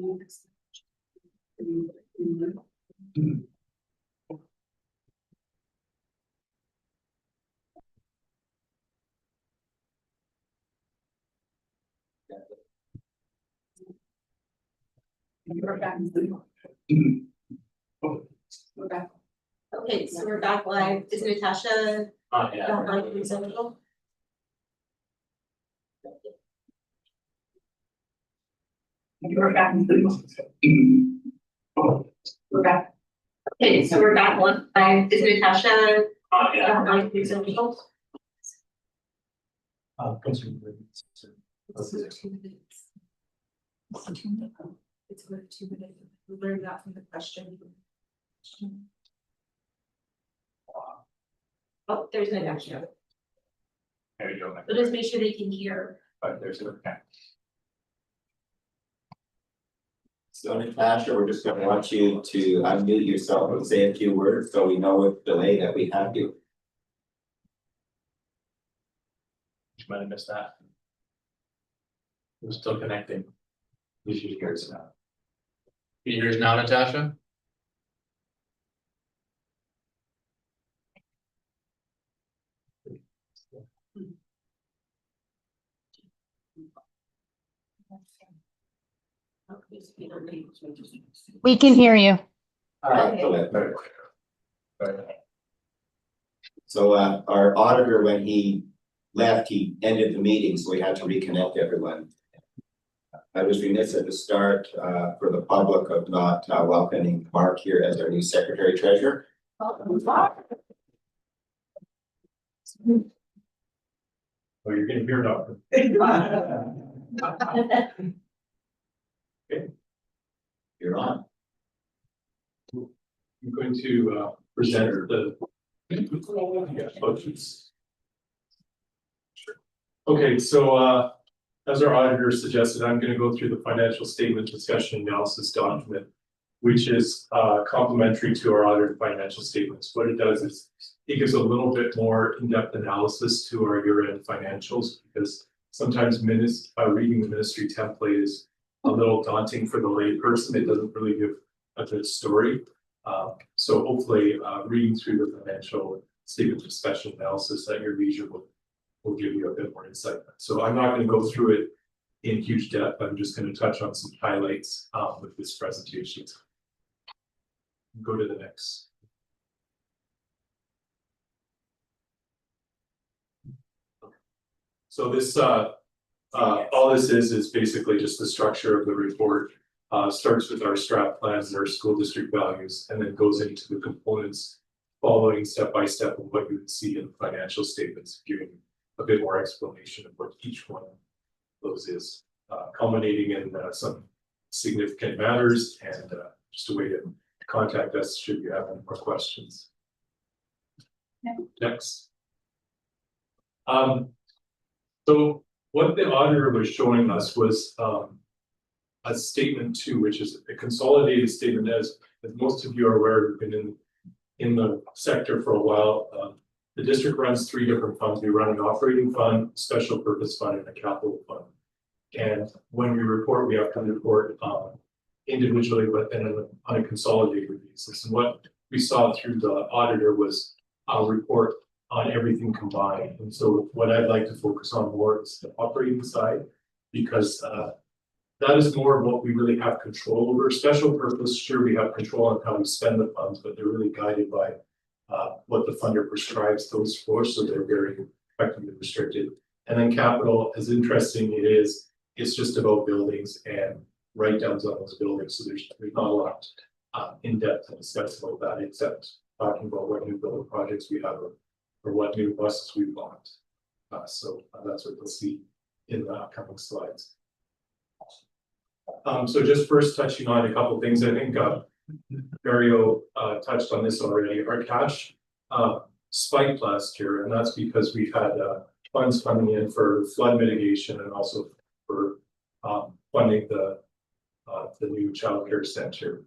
We're back. We're back. Okay, so we're back live. Is Natasha back live presentable? We're back. We're back. Okay, so we're back live. Is Natasha back live presentable? It's 2 minutes. It's worth 2 minutes. We learned that from the question. Oh, there's no action. There you go. But just make sure they can hear. But there's a So Natasha, we're just gonna want you to unmute yourself and say a few words so we know what delay that we have you. You might have missed that. We're still connecting. You should hear us now. Can you hear us now, Natasha? We can hear you. So our auditor, when he left, he ended the meeting, so we had to reconnect everyone. I was remiss at the start for the public of not welcoming Mark here as our new secretary treasurer. Oh, you're gonna hear it. Okay. You're on. I'm going to present the motions. Okay, so as our auditor suggested, I'm going to go through the financial statement discussion analysis document, which is complementary to our audited financial statements. What it does is it gives a little bit more in-depth analysis to our year-end financials, because sometimes reading the ministry template is a little daunting for the layperson. It doesn't really give a good story. So hopefully reading through the financial statement discussion analysis at your leisure will give you a bit more insight. So I'm not going to go through it in huge depth. I'm just going to touch on some highlights with this presentation. Go to the next. So this all this is basically just the structure of the report. Starts with our strat plans and our school district values, and then goes into the components following step by step of what you would see in the financial statements, giving a bit more explanation of what each one of those is, culminating in some significant matters, and just a way to contact us should you have any more questions. Okay. Next. So what the auditor was showing us was a statement 2, which is a consolidated statement. As most of you are aware, we've been in the sector for a while. The district runs 3 different funds. We run an operating fund, special purpose fund, and a capital fund. And when we report, we have to report individually, but then on a consolidated basis. And what we saw through the auditor was a report on everything combined. And so what I'd like to focus on more is the operating side, because that is more of what we really have control over. Special purpose, sure, we have control on how we spend the funds, but they're really guided by what the funder prescribes those for, so they're very effectively restricted. And then capital, as interesting it is, it's just about buildings and write-downs on those buildings. So there's not a lot in depth to discuss about that, except talking about what new building projects we have or what new buses we bought. So that's what you'll see in the upcoming slides. So just first touching on a couple of things, I think Mario touched on this already. Our cash spiked last year, and that's because we've had funds coming in for flood mitigation and also for funding the new child care center,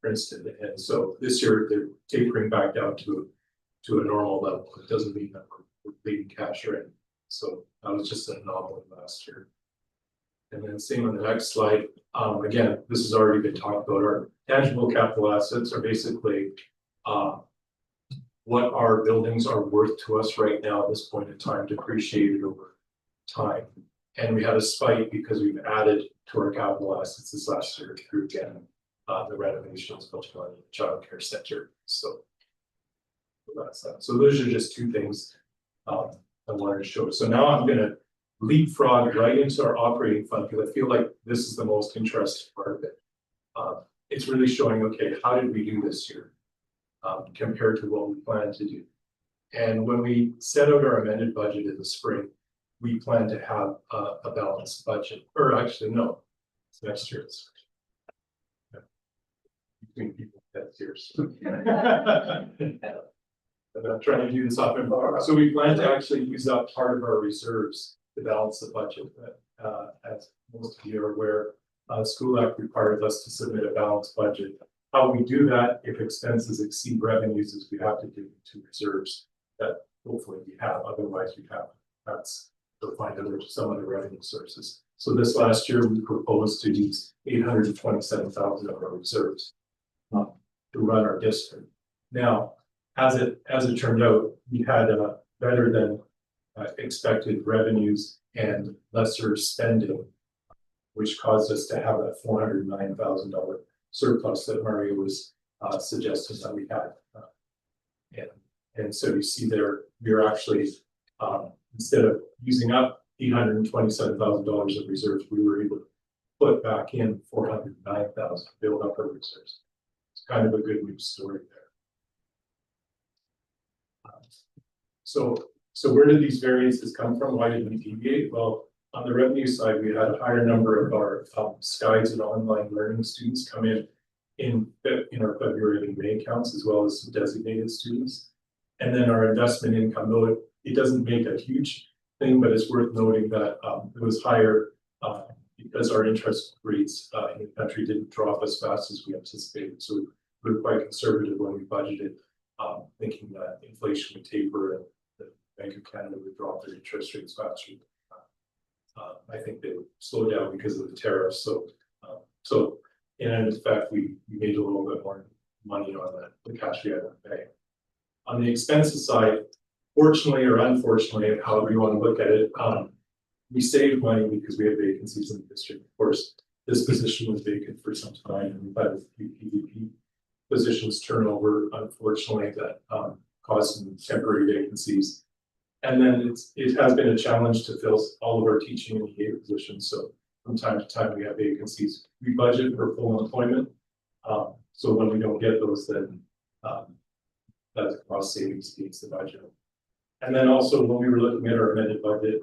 for instance. And so this year they're tapering back down to a normal level. It doesn't mean that we're bleeding cash right. So that was just an anomaly last year. And then same on the next slide, Again, this has already been talked about. Our tangible capital assets are basically what our buildings are worth to us right now at this point in time, depreciated over time. And we had a spike because we've added to our capital assets this last year through again the renovations of the child care center. So that's that. So those are just two things I wanted to show. So now I'm going to leapfrog right into our operating fund because I feel like this is the most interesting part of it. It's really showing, okay, how did we do this year compared to what we planned to do? And when we set out our amended budget in the spring, we plan to have a balanced budget, or actually, no, it's next year. Between people, that's years. I'm trying to do this up and bar. So we plan to actually use up part of our reserves to balance the budget. As most of you are aware, School Act requires us to submit a balanced budget. How we do that, if expenses exceed revenues, is we have to do to reserves that hopefully we have. Otherwise, we have that's to find some other revenue sources. So this last year, we proposed to use $827,000 of our reserves to run our district. Now, as it turned out, we had better than expected revenues and lesser spending, which caused us to have that $409,000 surplus that Mario was suggesting that we had. And so you see there, we're actually, instead of using up $827,000 of reserves, we were able to put back in $409,000, build up our reserves. It's kind of a good news story there. So where did these variances come from? Why did we deviate? Well, on the revenue side, we had a higher number of our SKIES and online learning students come in our February and May counts, as well as some designated students. And then our investment income, though it doesn't make a huge thing, but it's worth noting that it was higher because our interest rates in the country didn't drop as fast as we anticipated. So we were quite conservative when we budgeted, thinking that inflation would taper and the Bank of Canada would drop their interest rates faster. I think they would slow down because of the tariffs. So in fact, we made a little bit more money on the cash we had in the bank. On the expenses side, fortunately or unfortunately, however you want to look at it, we saved money because we had vacancies in the district. Of course, this position was vacant for some time, and we've had a few PVP positions turnover, unfortunately, that caused some temporary vacancies. And then it has been a challenge to fill all of our teaching and EA positions. So from time to time, we have vacancies. We budget for full employment. So when we don't get those, then that's cost savings against the budget. And then also when we were looking at our amended budget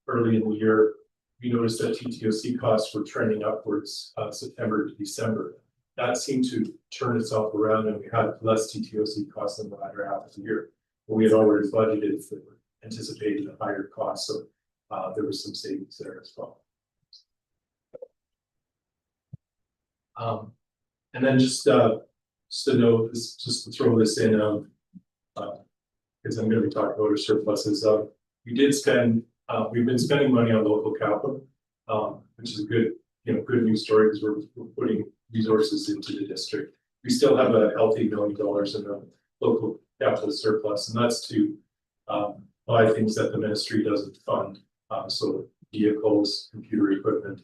early in the year, we noticed that TTOC costs were trending upwards September to December. That seemed to turn itself around, and we had less TTOC costs in the latter half of the year. But we had already budgeted for anticipating a higher cost, so there was some savings there as well. And then just to note, just to throw this in, because I'm going to be talking about our surpluses. We did spend, we've been spending money on local capital, which is a good, good news story because we're putting resources into the district. We still have a healthy $1 million in the local capital surplus, and that's to buy things that the ministry doesn't fund. So vehicles, computer equipment,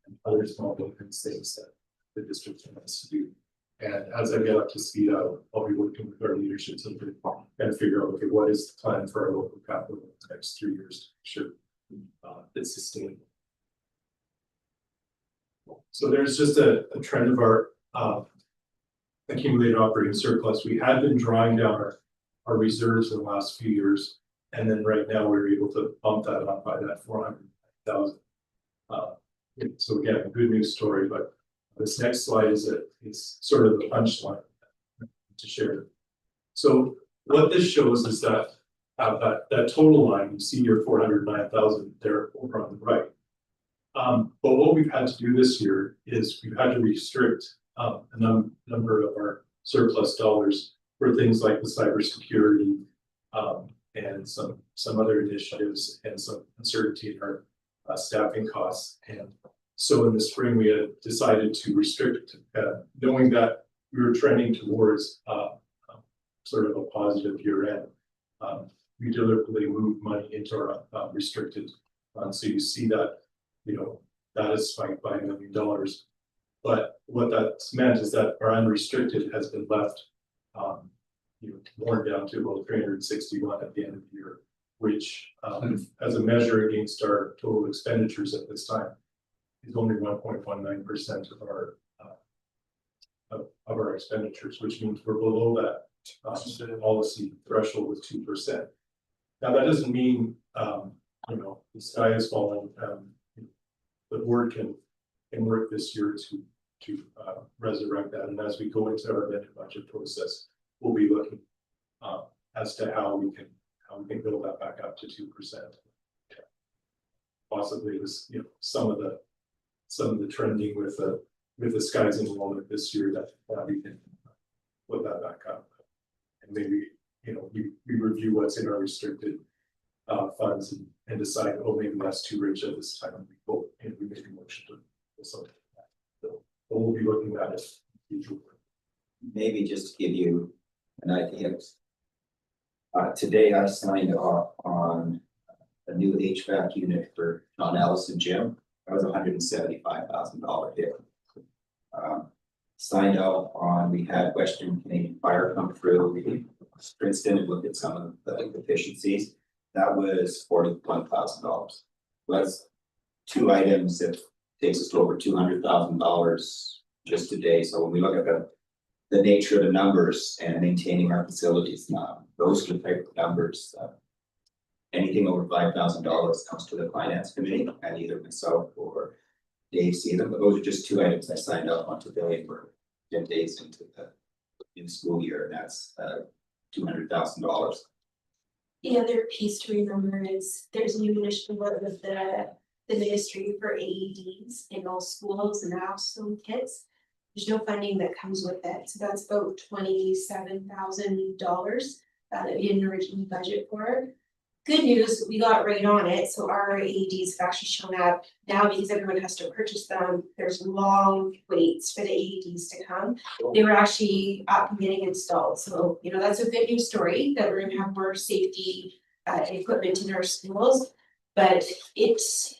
and other small buildings, things that the district wants to do. And as I get up to speed, I'll be working with our leadership team to kind of figure out, okay, what is the plan for our local capital in the next 3 years to make sure it's sustainable. So there's just a trend of our accumulated operating surplus. We had been drawing down our reserves in the last few years, and then right now we're able to bump that up by that 400,000. So again, a good news story, but this next slide is sort of the punchline to share. So what this shows is that that total line, you see your 409,000 there over on the right. But what we've had to do this year is we've had to restrict a number of our surplus dollars for things like the cybersecurity and some other initiatives and some uncertainty in our staffing costs. And So in the spring, we had decided to restrict, knowing that we were trending towards sort of a positive year end. We deliberately moved money into our restricted fund. So you see that, you know, that has spiked by $1 million. But what that's meant is that our unrestricted has been left, you know, worn down to about 361 at the end of the year, which as a measure against our total expenditures at this time is only 1.19% of our our expenditures, which means we're below that policy threshold with 2%. Now that doesn't mean you know, the sky is falling. The board can work this year to resurrect that, and as we go into our amended budget process, we'll be looking as to how we can build that back up to 2%. Possibly with, you know, some of the trending with the skies enrollment this year that we can put that back up, and maybe, you know, we review what's in our restricted funds and decide, oh, maybe that's too rich at this time, and we make a motion to something like that. So we'll be looking at it in the future. Maybe just to give you an idea. Today I signed off on a new HVAC unit for John Ellison Gym. That was $175,000 hit. Signed off on, we had Western Canadian Fire come through, we Princeton and looked at some of the deficiencies. That was $41,000. That's two items that takes us to over $200,000 just today. So when we look at the nature of the numbers and maintaining our facilities, those are the type of numbers. Anything over $5,000 comes to the finance committee, and either myself or Dave see them. But those are just two items I signed up on today for 10 days into the new school year, and that's $200,000. The other piece to remember is there's a new initiative with the ministry for AEDs in all schools and also kids. There's no funding that comes with it, so that's about $27,000 that we didn't originally budget for. Good news, we got right on it, so our AEDs have actually shown up now because everyone has to purchase them. There's long waits for the AEDs to come. They were actually up and getting installed, so you know that's a good news story that we're gonna have more safety equipment in our schools. But it's,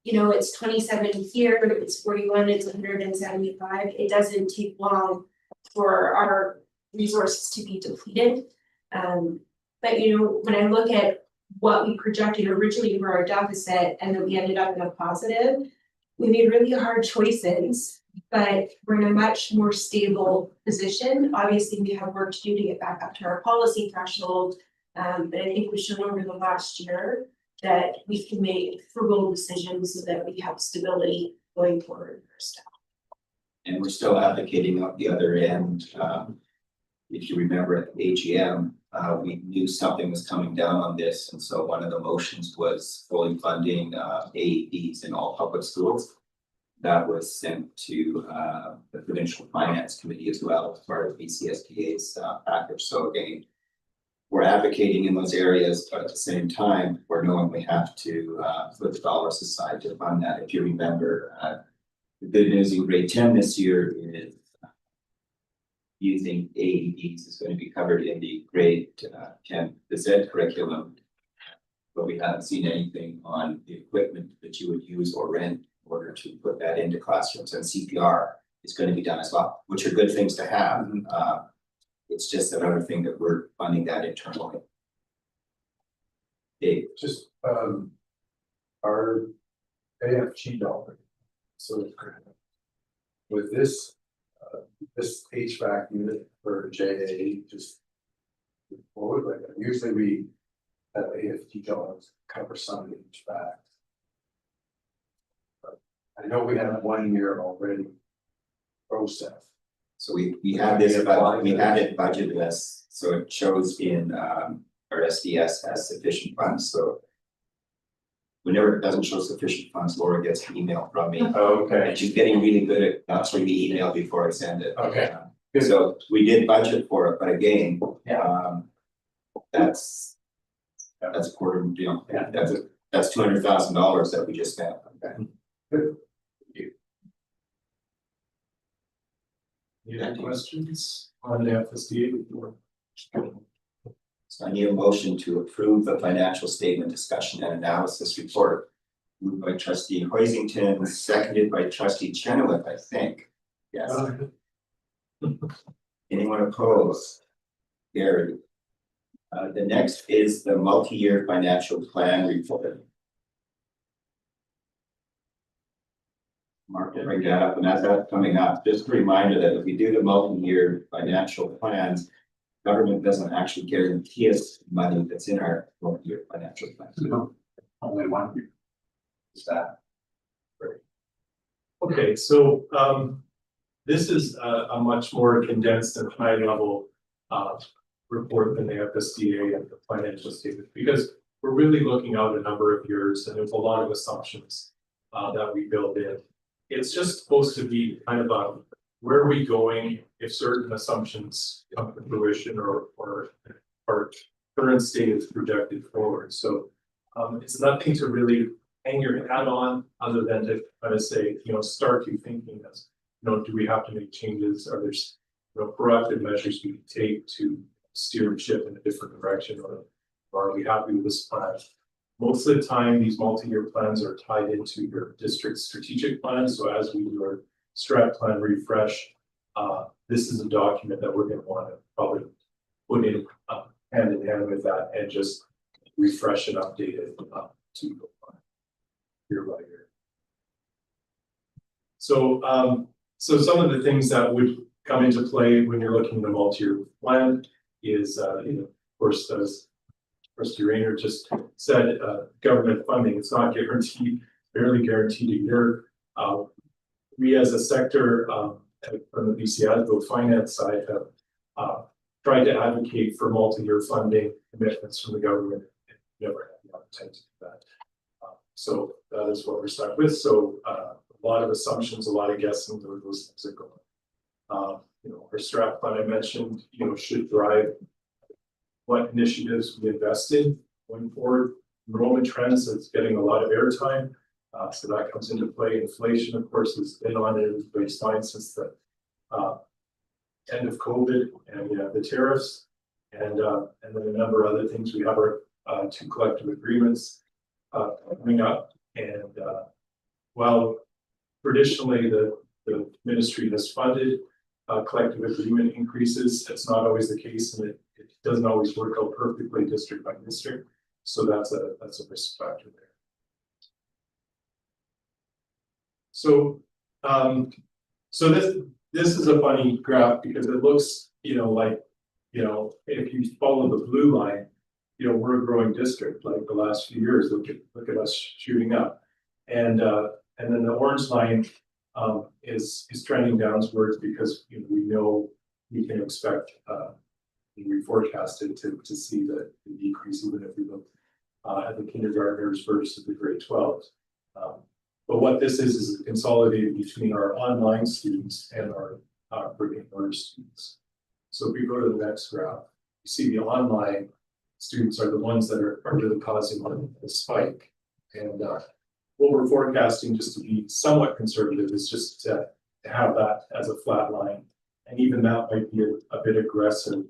you know, it's 27 here, it's 41, it's 175. It doesn't take long for our resources to be depleted. But you know, when I look at what we projected originally for our deficit and then we ended up in a positive, we made really hard choices, but we're in a much more stable position. Obviously, we have work to do to get back up to our policy threshold. But I think we've shown over the last year that we can make frugal decisions so that we have stability going forward for staff. And we're still advocating at the other end. If you remember at the AGM, we knew something was coming down on this, and so one of the motions was fully funding AEDs in all public schools. That was sent to the Provincial Finance Committee as well as part of BCSPA's package. So again, we're advocating in those areas, but at the same time, we're knowing we have to put the dollars aside to fund that. If you remember, the good news in grade 10 this year is using AEDs is going to be covered in the grade 10 phys ed curriculum, but we haven't seen anything on the equipment that you would use or rent in order to put that into classrooms, and CPR is going to be done as well, which are good things to have. It's just another thing that we're funding that internally. Dave. Just our AFG dollar. So with this HVAC unit for JA, just forward like that. Usually we have AFG dollars cover some of the HVAC. But I know we have 1 year already processed. So we have this, but we had it budgeted as, so it shows in our SDS has sufficient funds, so whenever it doesn't show sufficient funds, Laura gets an email from me. Okay. And she's getting really good at answering the email before I send it. Okay. So we did budget for it, but again, that's a quarter, you know, that's $200,000 that we just spent. Okay. Good. Any other questions on the FSDA before? So I need a motion to approve the financial statement discussion and analysis report. Moved by trustee Hoisington, seconded by trustee Chenoweth, I think. Yes. Anyone opposed? Carried. The next is the multi-year financial plan report. Mark will bring that up, and as that's coming up, just a reminder that if we do the multi-year financial plans, government doesn't actually guarantee us money that's in our multi-year financial plan. No, only one year. Is that? Okay, so this is a much more condensed and high level report than the FSDA and the financial statement, because we're really looking out a number of years and there's a lot of assumptions that we build in. It's just supposed to be kind of a where are we going if certain assumptions come to fruition or our current state is projected forward. So it's nothing to really hang your hat on other than to kind of say, start you thinking as, do we have to make changes? Are there, proactive measures we can take to steer the ship in a different direction, or are we happy with this plan? Most of the time, these multi-year plans are tied into your district strategic plan. So as we do our strat plan refresh, this is a document that we're going to want to probably put in hand in hand with that and just refresh and update it to year by year. So, so some of the things that would come into play when you're looking at a multi-year plan is, of course, as Trustee Rayner just said, government funding. It's not guaranteed, barely guaranteed a year. We as a sector from the BC Advo finance side have tried to advocate for multi-year funding commitments from the government. Never had the appetite to do that. So that is what we're stuck with. So a lot of assumptions, a lot of guessing, those things are going. Our strat plan I mentioned, should drive what initiatives we invest in going forward. Enrollment trends, it's getting a lot of airtime. So that comes into play. Inflation, of course, has been on everybody's mind since the end of COVID, and we have the tariffs, and then a number of other things. We have our 2 collective agreements coming up, and while traditionally the ministry has funded collective agreement increases, it's not always the case, and it doesn't always work out perfectly district by district. So that's a risk factor there. So so this is a funny graph because it looks like if you follow the blue line, we're a growing district like the last few years. Look at us shooting up, and then the orange line is trending downwards because we know we can expect we forecasted to see the decrease even if we look at the kindergartners versus the grade 12s. But what this is consolidated between our online students and our brick and mortar students. So if we go to the next graph, you see the online students are the ones that are really causing the spike. And what we're forecasting, just to be somewhat conservative, is just to have that as a flat line. And even that might be a bit aggressive,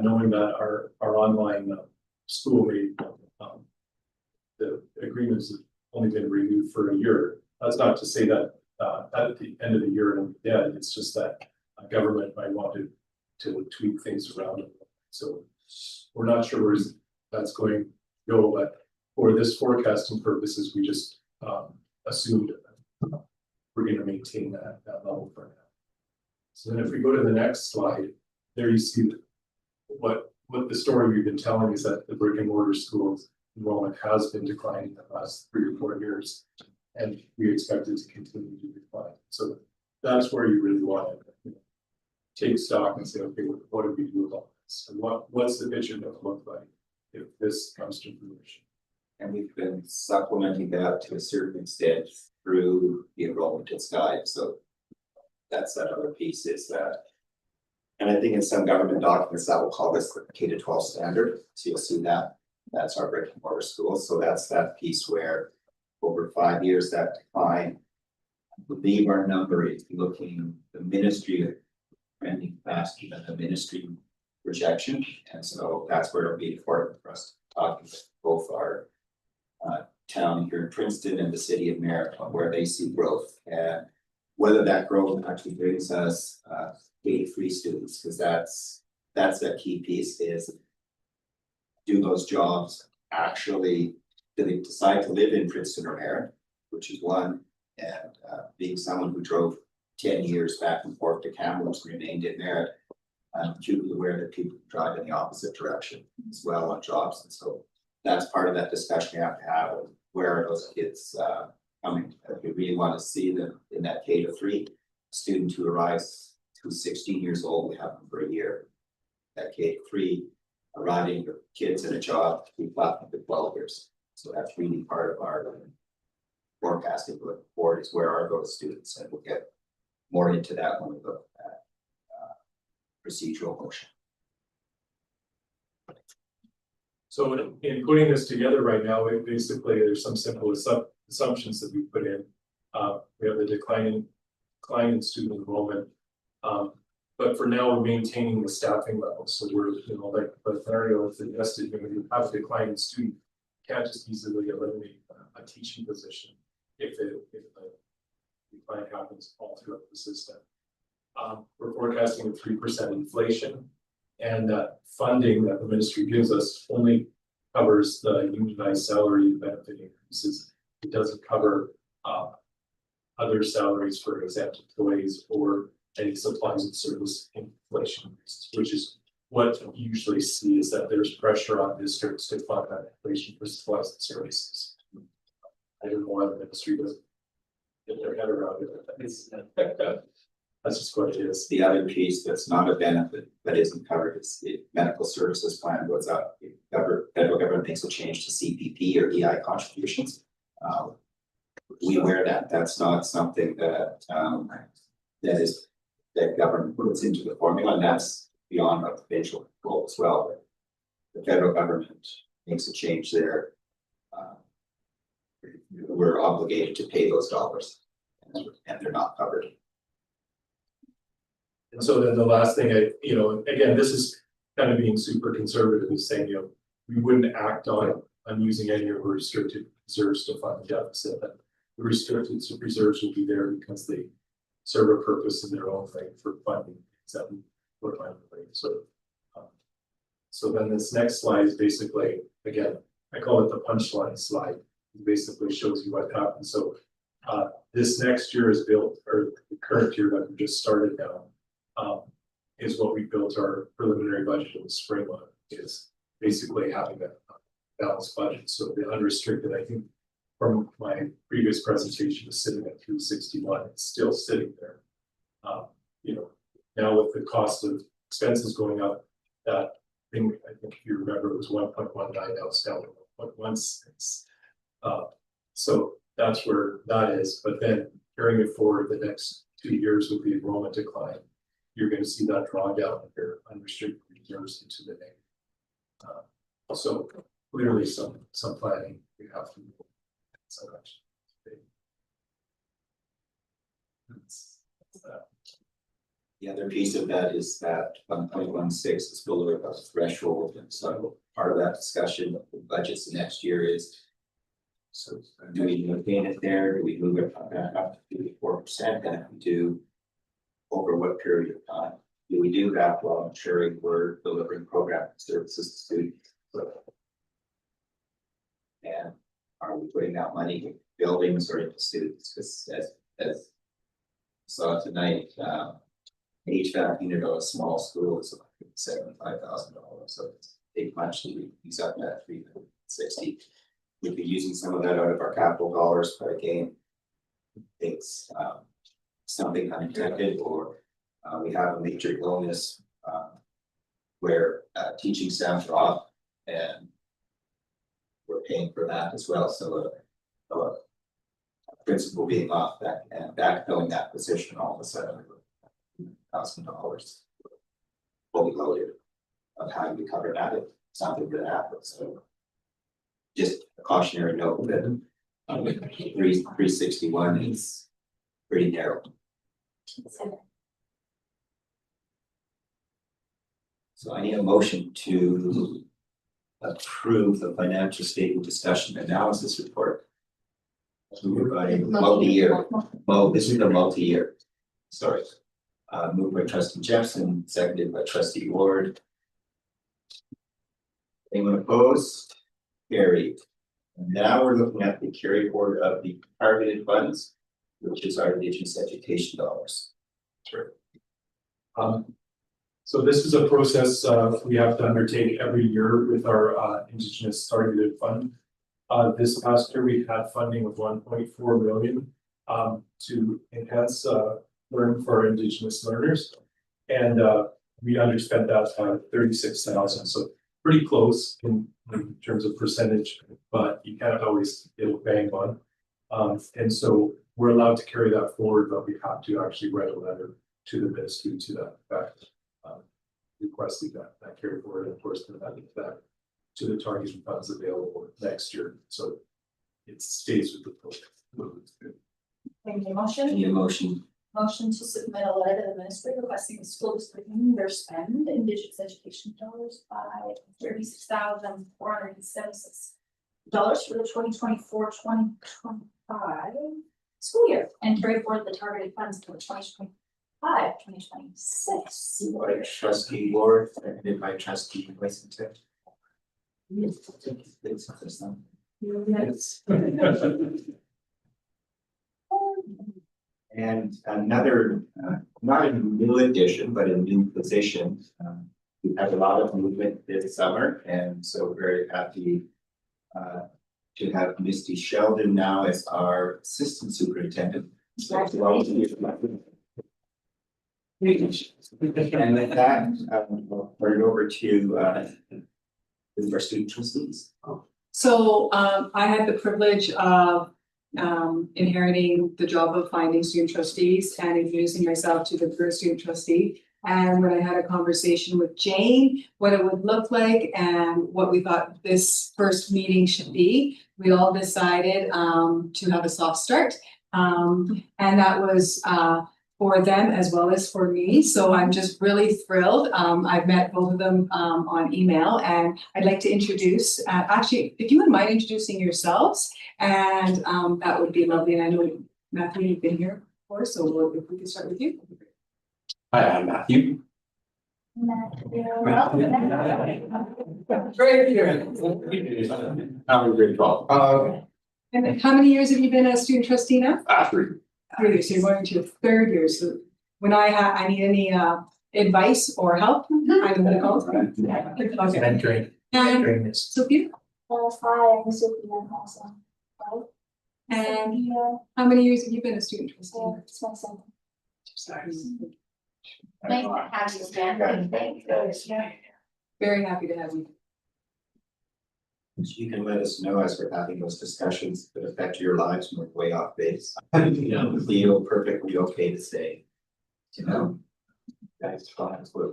knowing that our online school made the agreements have only been renewed for a year. That's not to say that at the end of the year it'll be dead. It's just that government might want to tweak things around it. So we're not sure where that's going to go, but for this forecasting purposes, we just assumed we're going to maintain that level for now. So then if we go to the next slide, there you see what the story we've been telling is that the brick and mortar schools enrollment has been declining the last 3 or 4 years, and we expect it to continue to decline. So that's where you really want to take stock and say, okay, what do we do about this? And what's the vision going to look like if this comes to fruition? And we've been supplementing that to a certain extent through the enrollment guide. So that's that other piece is that. And I think in some government documents that will call this the K-12 standard. So you'll see that that's our brick and mortar schools. So that's that piece where over 5 years that decline. I believe our number is looking, the ministry trending faster than the ministry projection, and so that's where it'll be important for us to talk with both our town here in Princeton and the city of Merritt on where they see growth and whether that growth actually brings us K-3 students, because that's that key piece is do those jobs actually, do they decide to live in Princeton or Merritt, which is one, and being someone who drove 10 years back and forth to Kamloops and remained in Merritt, I'm acutely aware that people drive in the opposite direction as well on jobs, and so that's part of that discussion we have to have of where are those kids coming. If we really want to see them in that K-3 student who arrives who's 16 years old, we have them for a year. That K-3 arriving with kids in a job, we flat them for 12 years. So that's really part of our forecasting going forward is where are those students, and we'll get more into that when we look at procedural motion. So in putting this together right now, it basically, there's some simple assumptions that we put in. We have the decline in student enrollment. But for now, we're maintaining the staffing levels. So we're, like Mario has suggested, when you have a decline in student, you can't just easily eliminate a teaching position if the decline happens all throughout the system. We're forecasting a 3% inflation, and that funding that the ministry gives us only covers the unionized salary benefit increases. It doesn't cover other salaries for exempt employees or any supplies and service inflation increases, which is what you usually see is that there's pressure on districts to fund that inflation for supplies and services. I don't know why the ministry doesn't get their head around it. That's just what it is. The other piece that's not a benefit that isn't covered is the medical services plan goes up. The federal government makes a change to CPP or EI contributions. We wear that. That's not something that that government puts into the formula, and that's beyond our provincial goal as well. The federal government makes a change there. We're obligated to pay those dollars, and they're not covered. And so then the last thing again, this is kind of being super conservative is saying, we wouldn't act on using any of our restricted reserves to fund the deficit. That the restricted reserves will be there because they serve a purpose in their own right for funding things that we put on the plate. So then this next slide is basically, again, I call it the punchline slide. It basically shows you what happens. So this next year is built, or the current year that we just started now, is what we built our preliminary budget in the spring on, is basically having a balanced budget. So the unrestricted, I think from my previous presentation, is sitting at 361. It's still sitting there. Now with the cost of expenses going up, that thing, I think if you remember, it was 1.19, now it's down to 1.16. So that's where that is. But then carrying it forward the next 2 years with the enrollment decline, you're going to see that draw down of your unrestricted reserves into the negative. So clearly some planning we have to do. So much. That's that. The other piece of that is that 1.16 is below a threshold, and so part of that discussion of the budgets the next year is, so do we maintain it there? Do we move it up to 4%? And if we do, over what period of time? Do we do that while ensuring we're delivering program services to students? And are we putting that money in buildings or into students? Because as saw tonight, HVAC unit of a small school is about $75,000. So it's big much to use up that 360. We'd be using some of that out of our capital dollars, but again, it's something unintended, or we have a major illness where teaching staff are off, and we're paying for that as well. So a principal being off that and backfilling that position all of a sudden $1,000 fully loaded. Of how do we cover that if something good happens? So just a cautionary note that 361 is pretty narrow. So I need a motion to approve the financial statement discussion analysis report. Moved by multi-year, this is a multi-year, sorry. Moved by trustee Jepson, seconded by trustee Ward. Anyone opposed? Carried. And now we're looking at the carry forward of the targeted funds, which is our Indigenous education dollars. Sure. So this is a process we have to undertake every year with our Indigenous targeted fund. This past year, we had funding of 1.4 million to enhance learning for our Indigenous learners. And we underspent that 36,000, so pretty close in terms of percentage, but you can't always get a bang on. And so we're allowed to carry that forward, but we have to actually write a letter to the ministry to that effect, requesting that carry forward enforcement that to the targeted funds available next year. So it stays with the program. Any motion? Any motion? Motion to submit a letter to the ministry requesting the school district renew their spend Indigenous education dollars by $36,476 for the 2024-2025 school year and carry forward the targeted funds for the 2025-2026. Moved by trustee Ward, seconded by trustee Weston. Yes. And another, not a new addition, but a new position. We have a lot of movement this summer, and so very happy to have Misty Sheldon now as our assistant superintendent. And with that, we'll turn it over to our student trustees. So I had the privilege of inheriting the job of finding student trustees and introducing myself to the first student trustee. And when I had a conversation with Jane, what it would look like and what we thought this first meeting should be, we all decided to have a soft start. And that was for them as well as for me. So I'm just really thrilled. I've met both of them on email, and I'd like to introduce, actually, if you wouldn't mind introducing yourselves, and that would be lovely. And I know, Matthew, you've been here before, so if we could start with you. Hi, I'm Matthew. Great here. I'm in grade 12. And how many years have you been a student trustee now? 3. 3 years, so you're going to your 3rd year, so when I need any advice or help, I'm gonna call. Okay. Mentoring. And Sophia, Hi, I'm Sophia also. and how many years have you been a student trustee? It's my son. Sorry. Nice to have you, Stan. Thank you. Very happy to have you. You can let us know as we're having those discussions that affect your lives when we're way off base. Feel perfectly okay to say, you know, guys, fine, we're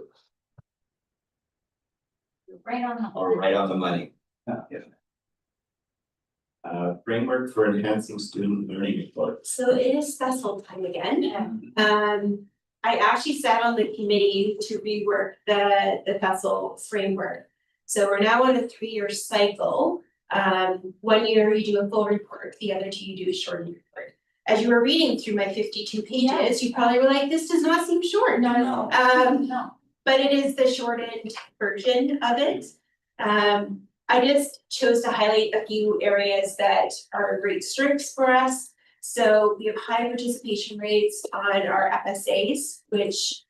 Right on the. all right on the money. Yeah. Framework for enhancing student learning reports. So it is special time again. I actually sat on the committee to rework the FESL framework. So we're now on a 3-year cycle. 1 year you do a full report, the other 2 you do a shortened report. As you were reading through my 52 pages, you probably were like, this does not seem short. No. But it is the shortened version of it. I just chose to highlight a few areas that are great strengths for us. So we have high participation rates on our FSAs, which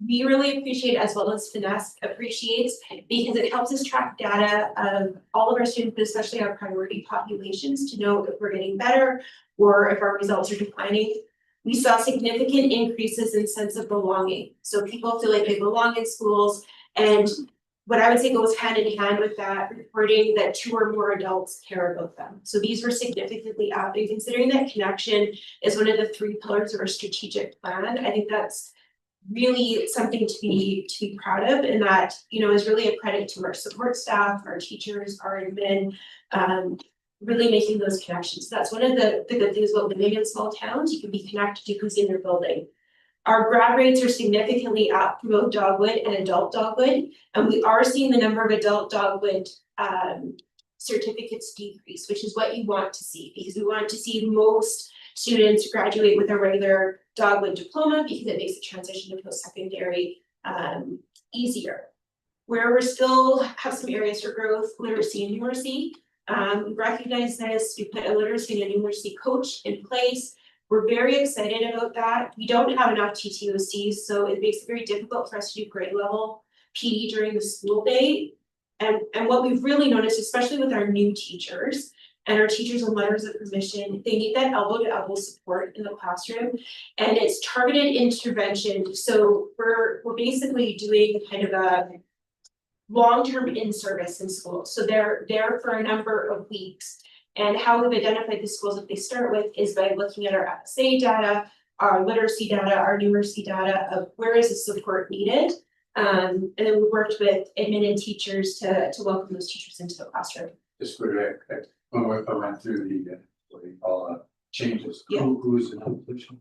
we really appreciate, as well as Finesse appreciates, because it helps us track data of all of our students, but especially our priority populations, to know if we're getting better or if our results are declining. We saw significant increases in sense of belonging. So people feel like they belong in schools, and what I would say goes hand in hand with that, reporting that 2 or more adults care about them. So these were significantly up, and considering that connection is one of the 3 pillars of our strategic plan, I think that's really something to be proud of, and that, you know, is really a credit to our support staff, our teachers, our admin, really making those connections. That's one of the good things about living in small towns. You can be connected to who's in your building. Our grad rates are significantly up for both dogwood and adult dogwood, and we are seeing the number of adult dogwood certificates decrease, which is what you want to see, because we want to see most students graduate with a regular dogwood diploma because it makes the transition to post-secondary easier. Where we're still have some areas for growth, literacy and numeracy. We recognize this, we put a literacy and a numeracy coach in place. We're very excited about that. We don't have enough TTOCs, so it makes it very difficult for us to do grade level PD during the school day. And what we've really noticed, especially with our new teachers and our teachers on letters of permission, they need that elbow to elbow support in the classroom. And it's targeted intervention. So we're basically doing kind of a long-term in-service in school. So they're there for a number of weeks. And how we've identified the schools that they start with is by looking at our FSA data, our literacy data, our numeracy data of where is the support needed. And then we worked with admin and teachers to welcome those teachers into the classroom. Just for that, when I went through the, what do you call, changes, Yeah. who's in that position?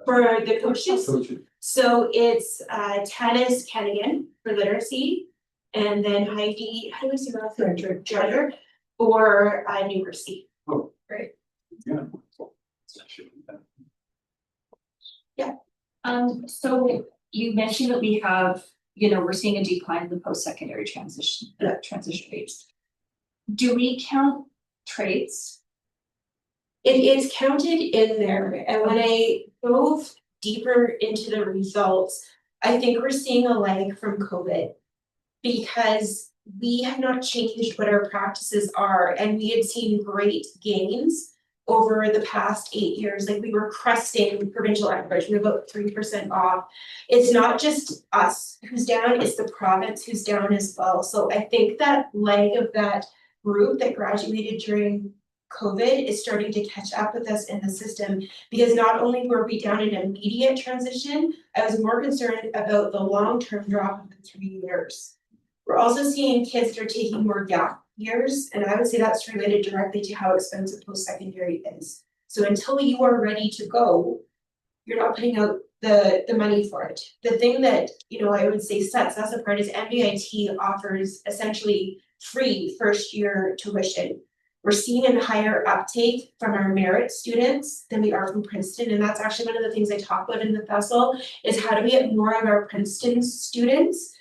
For the coaches, Coaches. so it's Tanis Kennigan for literacy. And then Heidi, how do we say that? Judger for numeracy. Oh, Right. yeah. So you mentioned that we have, we're seeing a decline in the post-secondary transition rates. Do we count trades? It is counted in there, and when I dove deeper into the results, I think we're seeing a lag from COVID. Because we have not changed what our practices are, and we had seen great gains over the past 8 years. Like we were cresting provincial average, we were about 3% off. It's not just us who's down, it's the province who's down as well. So I think that leg of that group that graduated during COVID is starting to catch up with us in the system, because not only were we down in immediate transition, I was more concerned about the long-term drop of the 3 years. We're also seeing kids that are taking more gap years, and I would say that's related directly to how expensive post-secondary is. So until you are ready to go, you're not putting out the money for it. The thing that, I would say sets us apart is MBIT offers essentially free first year tuition. We're seeing a higher uptake from our merit students than we are from Princeton, and that's actually one of the things I talk about in the vessel is how do we get more of our Princeton students.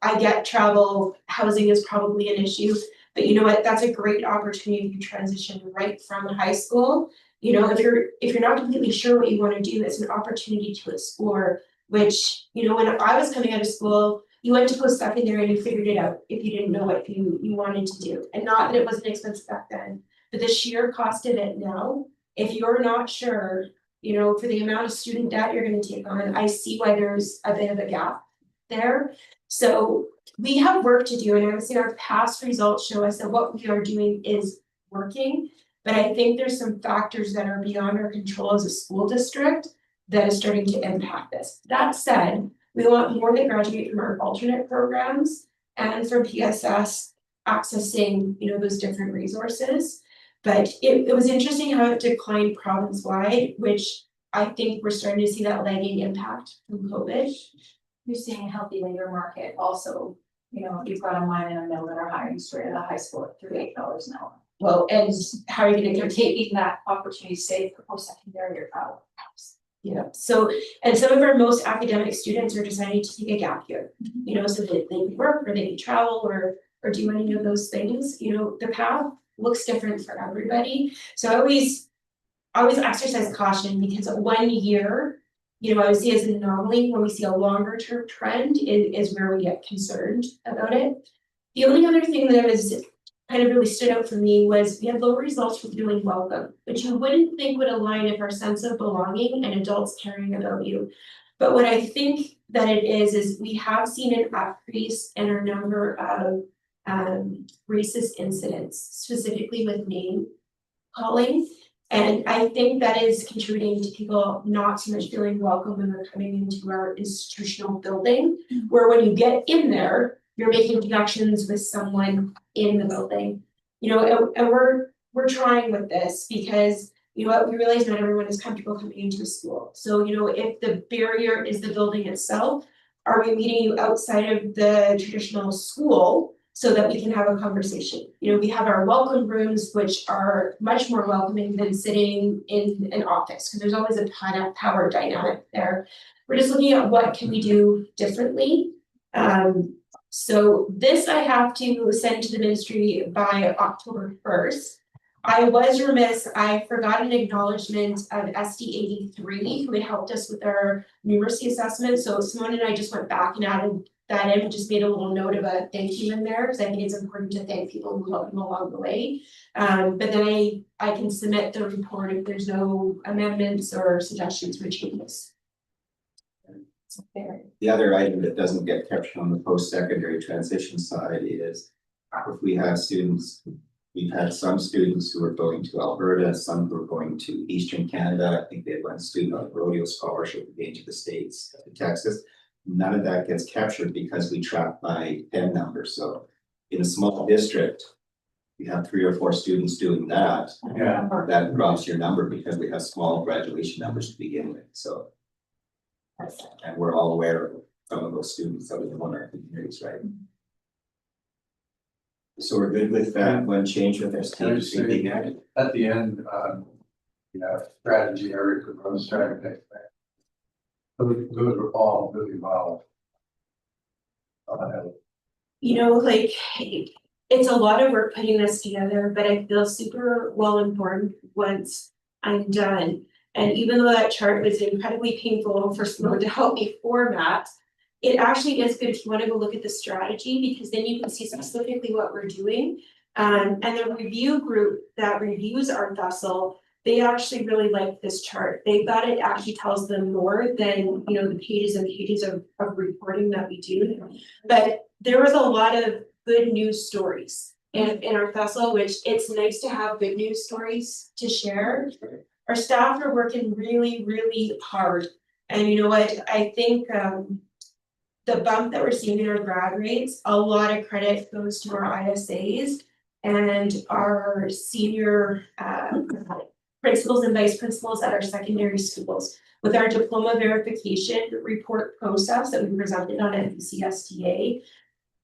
I get travel, housing is probably an issue, but you know what, that's a great opportunity to transition right from high school. If you're not completely sure what you want to do, it's an opportunity to explore, which, when I was coming out of school, you went to post-secondary and you figured it out if you didn't know what you wanted to do. And not that it wasn't expensive back then, but the sheer cost of it now, if you're not sure, for the amount of student debt you're going to take on, I see why there's a bit of a gap there. So we have work to do, and I would say our past results show us that what we are doing is working, but I think there's some factors that are beyond our control as a school district that is starting to impact this. That said, we want more that graduate from our alternate programs and from PSS accessing, those different resources. But it was interesting how it declined province-wide, which I think we're starting to see that lagging impact from COVID. You're seeing a healthy labor market also, you've got a mine and a mill that are hiring straight out of high school at $38 an hour. Well, and how are you gonna They're compete? taking that opportunity to save for post-secondary or travel. So, and some of our most academic students are deciding to take a gap year, so that they can work or they can travel or do any of those things. The path looks different for everybody. So I always exercise caution, because 1 year, I would see as an anomaly. When we see a longer term trend is where we get concerned about it. The only other thing that was kind of really stood out for me was we had low results for feeling welcome, which you wouldn't think would align if our sense of belonging and adults caring about you. But what I think that it is we have seen an increase in our number of racist incidents, specifically with name calling. And I think that is contributing to people not so much feeling welcome when they're coming into our institutional building, where when you get in there, you're making connections with someone in the building. And we're trying with this, because you know what, we realize not everyone is comfortable coming into a school. So, you know, if the barrier is the building itself, are we meeting you outside of the traditional school so that we can have a conversation? You know, we have our welcome rooms, which are much more welcoming than sitting in an office, because there's always a ton of power dynamic there. We're just looking at what can we do differently. So this I have to send to the ministry by October 1st. I was remiss, I forgot an acknowledgement of SD58, who had helped us with our numeracy assessment. So Simone and I just went back and added that in, and just made a little note of a thank you in there, because I think it's important to thank people who helped them along the way. But then I can submit the report if there's no amendments or suggestions for changes. The other item that doesn't get captured on the post-secondary transition side is if we have students, we've had some students who are going to Alberta, some who are going to Eastern Canada. I think they had one student on a rodeo scholarship going to the States, to Texas. None of that gets captured because we track by PEN numbers. So in a small district, you have 3 or 4 students doing that. Yeah. That drops your number because we have small graduation numbers to begin with. So. And we're all aware of some of those students that we have on our communities, right? So we're good with that one change with SD being added. At the end, strategy area for growth strategy. Those are all really well. You know, like, it's a lot of work putting this together, but I feel super well informed once I'm done. And even though that chart was incredibly painful for someone to help me format, it actually is good if you want to go look at the strategy, because then you can see specifically what we're doing. And the review group that reviews our vessel, they actually really like this chart. They thought it actually tells them more than, you know, the pages and pages of reporting that we do. But there was a lot of good news stories in our vessel, which it's nice to have good news stories to share. Our staff are working really, really hard. And you know what, I think the bump that we're seeing in our grad rates, a lot of credit goes to our ISAs and our senior principals and vice principals at our secondary schools. With our diploma verification report process that we presented on NBCSTA,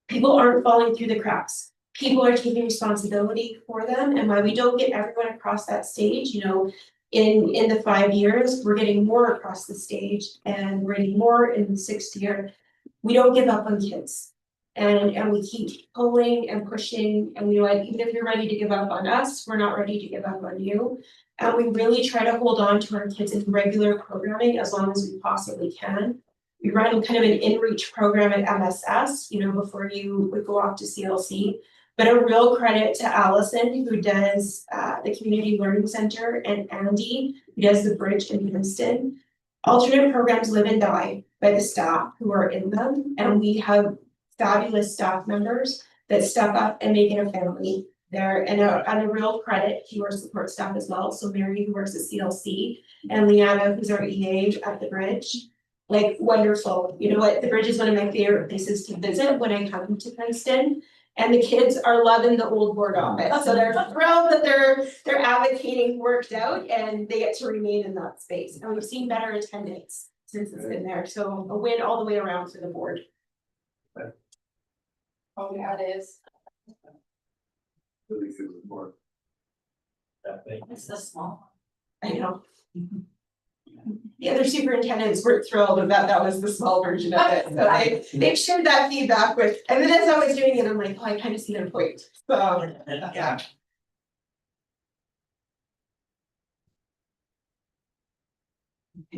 people aren't falling through the cracks. People are taking responsibility for them, and while we don't get everyone across that stage, you know, in the 5 years, we're getting more across the stage and we're getting more in the 6th year. We don't give up on kids, and we keep pulling and pushing, and you know, even if you're ready to give up on us, we're not ready to give up on you. And we really try to hold on to our kids in regular programming as long as we possibly can. We run kind of an in-reach program at MSS, you know, before you would go off to CLC. But a real credit to Allison, who does the Community Learning Center, and Andy, who does the Bridge in Winston. Alternate programs live and die by the staff who are in them, and we have fabulous staff members that step up and make it a family there. And a real credit to our support staff as well. So Mary, who works at CLC, and Leanna, who's our EA at the Bridge. Like, wonderful. You know what, the Bridge is one of my favorite places to visit when I come to Princeton. And the kids are loving the old board office, so they're thrilled that they're advocating worked out and they get to remain in that space. And we've seen better attendance since it's been there, so a win all the way around for the board. Oh, yeah, it is. Really good report. It's the small. I know. The other superintendents were thrilled that was the small version of it, so they've shared that feedback with, and then as I was doing it, I'm like, oh, I kind of see their point, so, yeah.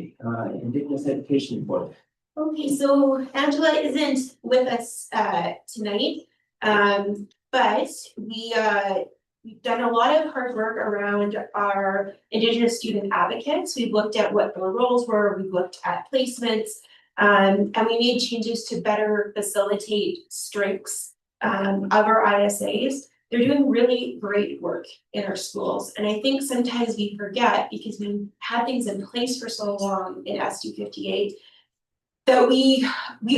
Indigenous Education Board. Okay, so Angela isn't with us tonight, but we've done a lot of hard work around our Indigenous student advocates. We've looked at what their roles were, we've looked at placements, and we made changes to better facilitate strengths of our ISAs. They're doing really great work in our schools, and I think sometimes we forget, because we had things in place for so long in SD58, that we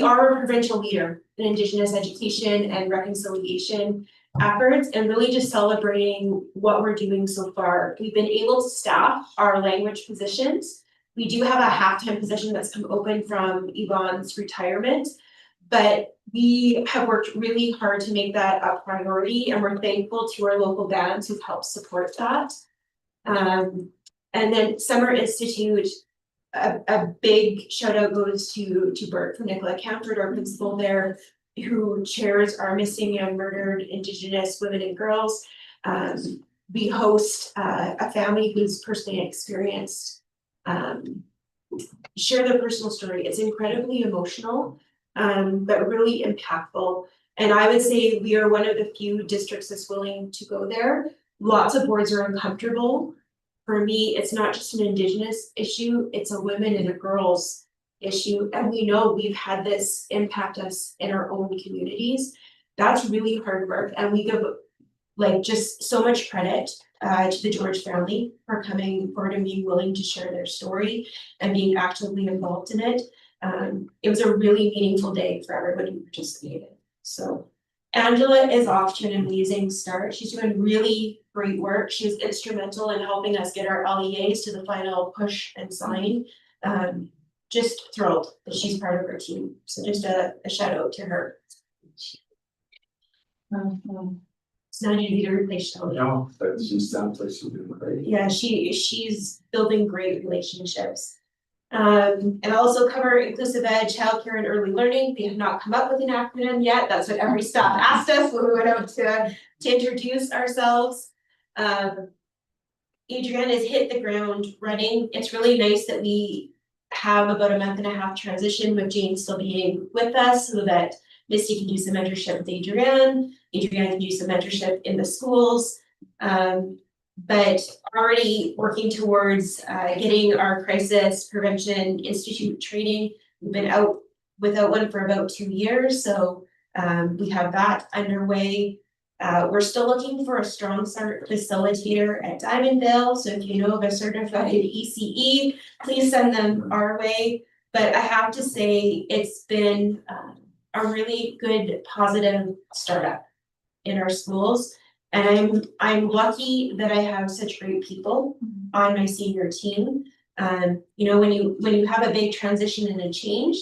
are a provincial leader in Indigenous education and reconciliation. efforts and really just celebrating what we're doing so far. We've been able to staff our language positions. We do have a half-time position that's come open from Yvonne's retirement. But we have worked really hard to make that a priority, and we're thankful to our local bands who've helped support that. And then Summer Institute, a big shout out goes to Bert from Nicola Camford, our principal there, who chairs our missing and murdered Indigenous women and girls. We host a family who's personally experienced, share their personal story. It's incredibly emotional, but really impactful. And I would say we are one of the few districts that's willing to go there. Lots of boards are uncomfortable. For me, it's not just an Indigenous issue, it's a women and a girls issue. And we know we've had this impact us in our own communities. That's really hard work. And we give like just so much credit to the George family for coming forward and being willing to share their story and being actively involved in it. It was a really meaningful day for everybody who participated. So Angela is off to an amazing start. She's doing really great work. She was instrumental in helping us get our LEAs to the final push and sign. Just thrilled that she's part of our team. So just a shout out to her. It's not easy to replace Shelly. No, but she sounds like she's doing great. Yeah, she's building great relationships. And I also cover inclusive ed, childcare, and early learning. We have not come up with an acronym yet. That's what every staff asked us when we went out to introduce ourselves. Adrienne has hit the ground running. It's really nice that we have about a month and a half transition with Jane still being with us so that Misty can do some mentorship with Adrienne can do some mentorship in the schools. But already working towards getting our crisis prevention institute training. We've been out without one for about 2 years, so we have that underway. We're still looking for a strong facilitator at Diamondville, so if you know of a certified ECE, please send them our way. But I have to say it's been a really good positive startup in our schools. And I'm lucky that I have such great people on my senior team. You know, when you have a big transition and a change,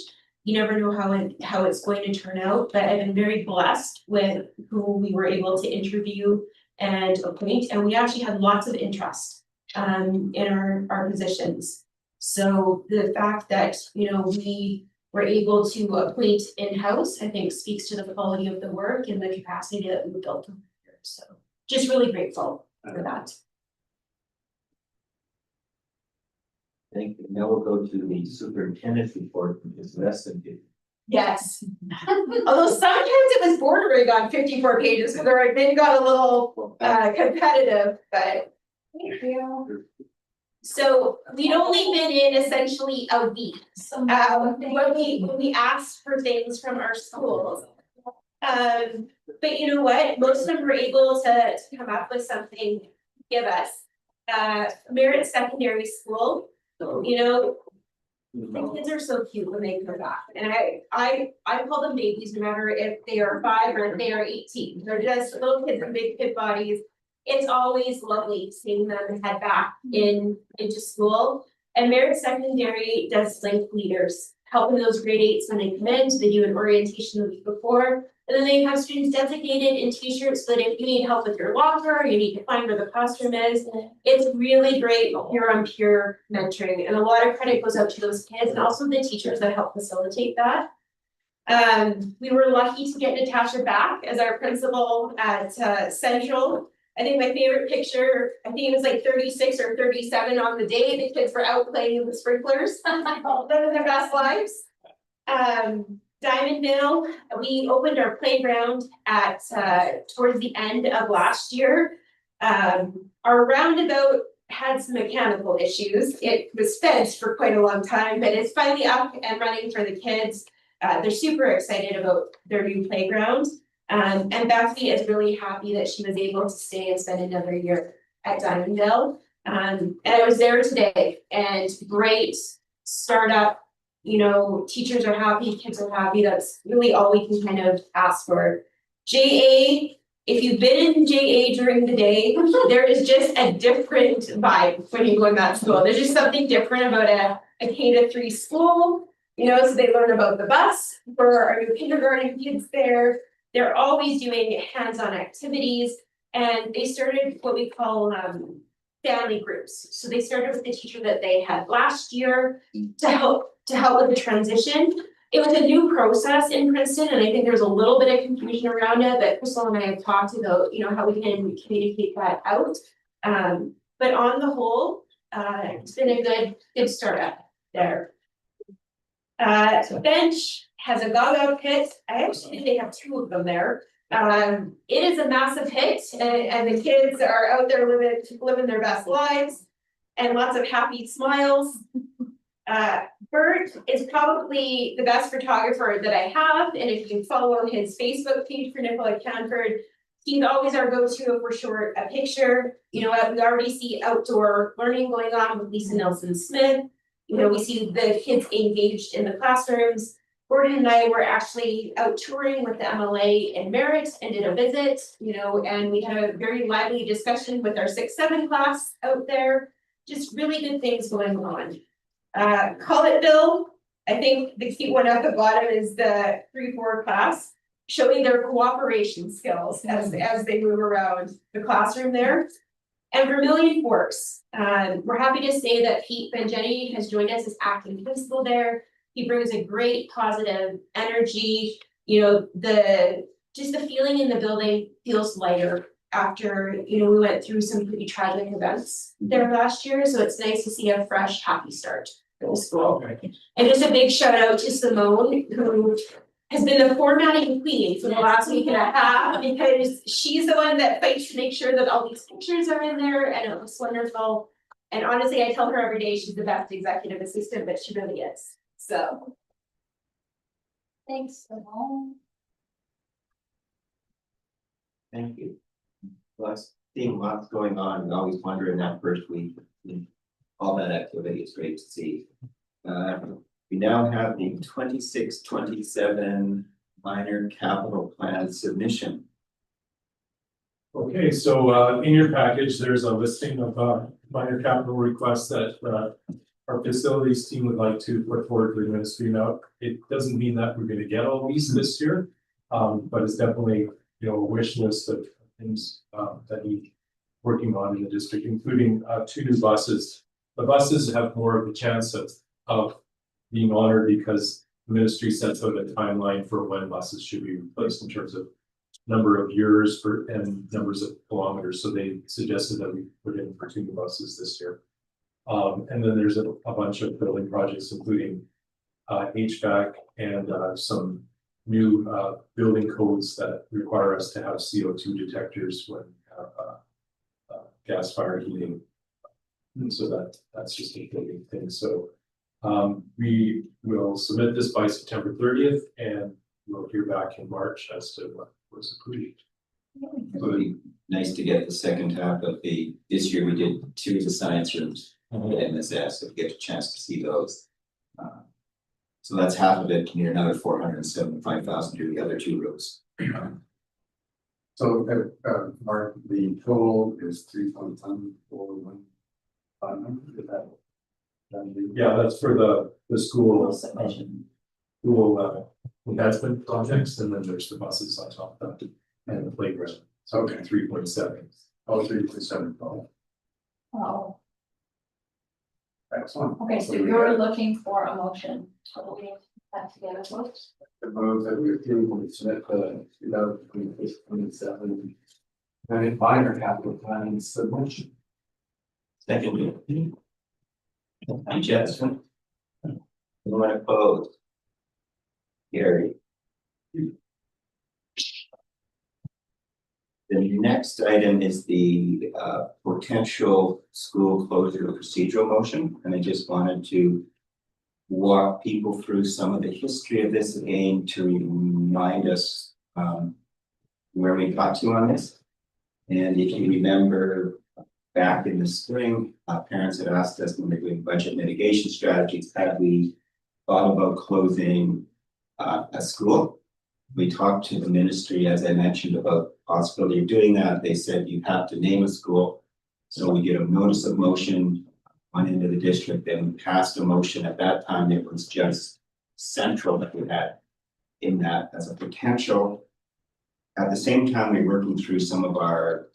you never know how it's going to turn out. But I've been very blessed with who we were able to interview and appoint, and we actually had lots of interest in our positions. So the fact that we were able to appoint in-house, I think speaks to the quality of the work and the capacity that we built over here. So just really grateful for that. Thank you. Now we'll go to the superintendent's report, which is less than 50. Yes. Although sometimes it was bordering on 54 pages, so they then got a little competitive, but thank you. So we'd only been in essentially a week when we asked for things from our schools. But you know what? Most of them were able to come up with something to give us. Merritt Secondary School, the kids are so cute when they come back. And I call them babies no matter if they are 5 or if they are 18. They're just little kids with big kid bodies. It's always lovely seeing them head back into school. And Merritt Secondary does link leaders, helping those grade 8s when they come in. So they do an orientation the week before. And then they have students designated in t-shirts so that if you need help with your locker, you need to find where the classroom is. It's really great pure on pure mentoring. And a lot of credit goes out to those kids and also the teachers that help facilitate that. We were lucky to get Natasha back as our principal at Central. I think my favorite picture, I think it was like 36 or 37 on the day. The kids were out playing with sprinklers. Living their best lives. Diamondville, we opened our playground at towards the end of last year. Our roundabout had some mechanical issues. It was fenced for quite a long time, but it's finally up and running for the kids. They're super excited about their new playground. And Bethany is really happy that she was able to stay and spend another year at Diamondville. And I was there today, and great startup. Teachers are happy, kids are happy. That's really all we can kind of ask for. JA If you've been in JA during the day, there is just a different vibe when you go in that school. There's just something different about a K-3 school. You know, so they learn about the bus for our new kindergarten kids there. They're always doing hands-on activities, and they started what we call family groups. So they started with the teacher that they had last year to help with the transition. It was a new process in Princeton, and I think there's a little bit of confusion around it that Crystal and I have talked about, you know, how we can communicate that out. But on the whole, it's been a good startup there. Bench has a Gaga pit. I actually think they have 2 of them there. It is a massive hit, and the kids are out there living their best lives, and lots of happy smiles. Bert is probably the best photographer that I have, and if you follow his Facebook page for Nicola Canford, he's always our go-to if we're short a picture. You know, we already see outdoor learning going on with Lisa Nelson Smith. You know, we see the kids engaged in the classrooms. Gordon and I were actually out touring with the MLA in Merritt and did a visit, you know, and we had a very lively discussion with our 6-7 class out there. Just really good things going on. Call it Bill. I think the key one at the bottom is the 3-4 class, showing their cooperation skills as they move around the classroom there. And Vermilion Forks. We're happy to say that Pete Benjetti has joined us as acting principal there. He brings a great positive energy. You know, the feeling in the building feels lighter after, you know, we went through some pretty tragic events there last year. So it's nice to see a fresh, happy start for the school. And just a big shout out to Simone, who has been the formatting queen for the last week and a half, because she's the one that fights to make sure that all these pictures are in there, and it looks wonderful. And honestly, I tell her every day she's the best executive assistant, but she really is. So. Thanks, Simone. Thank you. Well, seeing lots going on, we always wonder in that first week, all that activity is great to see. We now have the 26-27 minor capital plan submission. Okay, so in your package, there's a listing of minor capital requests that our facilities team would like to put forward for the ministry. Now, it doesn't mean that we're going to get all these this year, but it's definitely, you know, a wish list of things that we're working on in the district, including 2 new buses. The buses have more of a chance of being honored because the ministry sets out a timeline for when buses should be replaced in terms of number of years and numbers of kilometers. So they suggested that we put in for 2 new buses this year. And then there's a bunch of building projects, including HVAC and some new building codes that require us to have CO2 detectors when we have gas fired heating. And so that's just a building thing. So we will submit this by September 30th, and we'll hear back in March as to what was approved. It would be nice to get the second half of this year we did 2 of the science rooms at MSS, so we get a chance to see those. So that's half of it, near another 475,000 to the other 2 rooms. So, Mark, the total is 3.141. Is that? Yeah, that's for the school school investment projects, and then there's the buses on top of that and the playground. So Okay. 3.7. Oh, 3.7. Oh, Excellent. okay, so you're looking for a motion, totally that together, folks. The move that we approve when we submit the 2026-27 and minor capital plan submission. Second. Hi, Jessica. Anyone opposed? Gary. The next item is the potential school closure procedural motion, and I just wanted to walk people through some of the history of this again to remind us where we got to on this. And if you remember back in the spring, parents had asked us when we were doing budget mitigation strategies, had we thought about closing a school? We talked to the ministry, as I mentioned, about the possibility of doing that. They said you have to name a school. So we get a notice of motion on into the district, then we passed a motion. At that time, it was just Central that we had in that as a potential. At the same time, we're working through some of our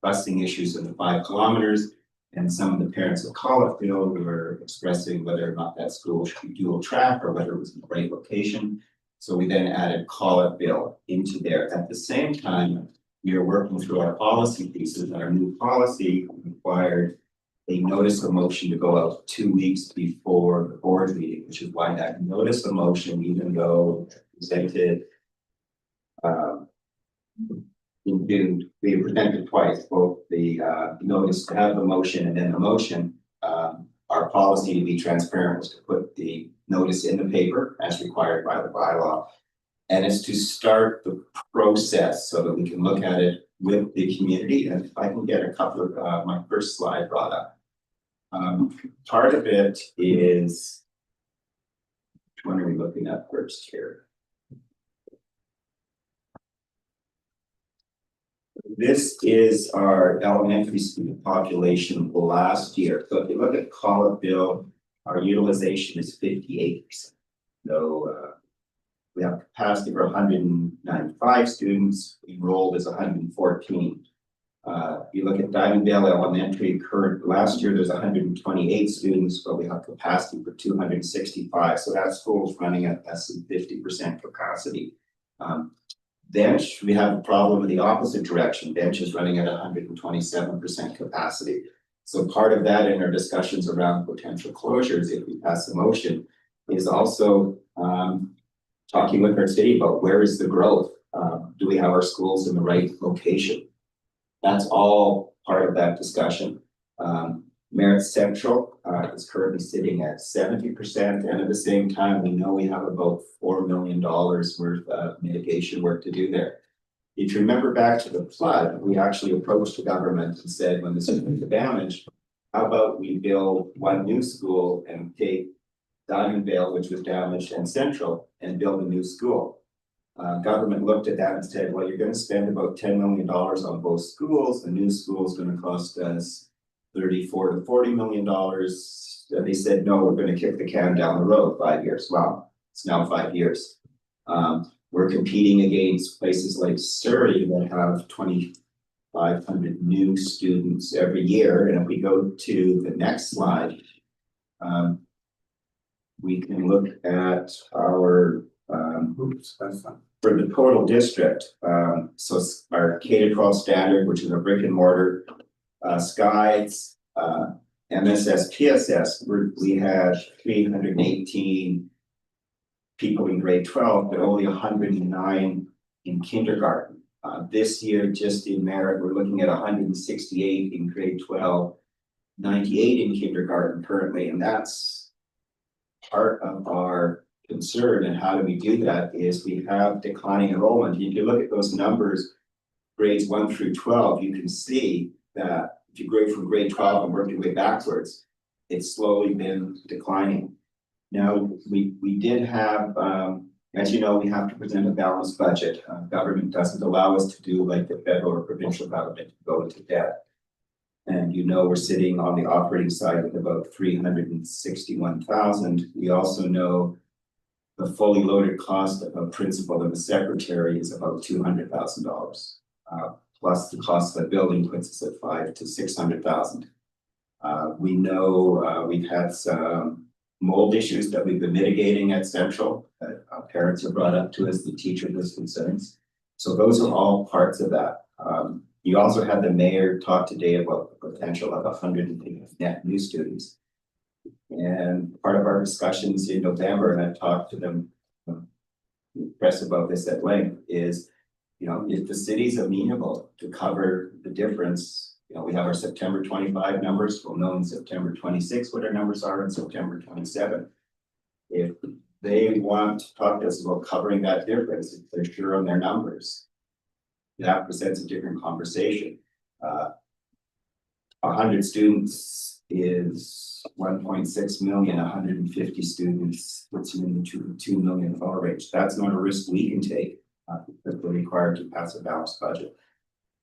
busing issues in the 5 kilometers. And some of the parents of Collettville were expressing whether or not that school should be dual track or whether it was in the right location. So we then added Collettville into there. At the same time, we are working through our policy pieces, and our new policy required a notice of motion to go out 2 weeks before the board meeting, which is why that notice of motion, even though presented in June, we presented twice, both the notice to have the motion and then the motion. Our policy to be transparent was to put the notice in the paper as required by the bylaw. And it's to start the process so that we can look at it with the community. And if I can get a couple of my first slide brought up. Part of it is, which one are we looking at first here? This is our elementary student population last year. So if you look at Collettville, our utilization is 58%. So we have capacity for 195 students, enrolled is 114. If you look at Diamondvale Elementary, current last year there's 128 students, but we have capacity for 265. So that school is running at less than 50% capacity. Bench, we have a problem in the opposite direction. Bench is running at 127% capacity. So part of that in our discussions around potential closures, if we pass the motion, is also talking with our city about where is the growth? Do we have our schools in the right location? That's all part of that discussion. Merritt Central is currently sitting at 70%, and at the same time, we know we have about $4 million worth of mitigation work to do there. If you remember back to the flood, we actually approached the government and said, when this is the damage, how about we build one new school and take Diamondvale, which was damaged, and Central, and build a new school. Government looked at that and said, well, you're going to spend about $10 million on both schools. The new school is going to cost us $34 to $40 million. They said, no, we're going to kick the can down the road 5 years. Well, it's now 5 years. We're competing against places like Surrey that have 2,500 new students every year. And if we go to the next slide, we can look at our for the total district. So our K-12 standard, which is a brick and mortar, Skies, MSS, PSS, we had 318 people in grade 12, but only 109 in kindergarten. This year, just in Merritt, we're looking at 168 in grade 12, 98 in kindergarten currently, and that's part of our concern. And how do we do that is we have declining enrollment. If you look at those numbers, grades 1 through 12, you can see that if you grade from grade 12 and work your way backwards, it's slowly been declining. Now, we did have, as you know, we have to present a balanced budget. Government doesn't allow us to do like the federal or provincial government to go into debt. And you know, we're sitting on the operating side with about 361,000. We also know the fully loaded cost of a principal and a secretary is about $200,000. Plus the cost of the building puts us at $500,000 to $600,000. We know we've had some mold issues that we've been mitigating at Central that parents have brought up to us, the teachers' concerns. So those are all parts of that. You also had the mayor talk today about the potential of 100 net new students. And part of our discussions in November, and I've talked to them, press about this at length, is, you know, if the city's amenable to cover the difference, you know, we have our September 25 numbers, we'll know in September 26 what our numbers are in September 27. If they want to talk to us about covering that difference, if they're sure on their numbers, that presents a different conversation. 100 students is 1.6 million, 150 students puts you in the 2 million range. That's not a risk we can take. That we're required to pass a balanced budget.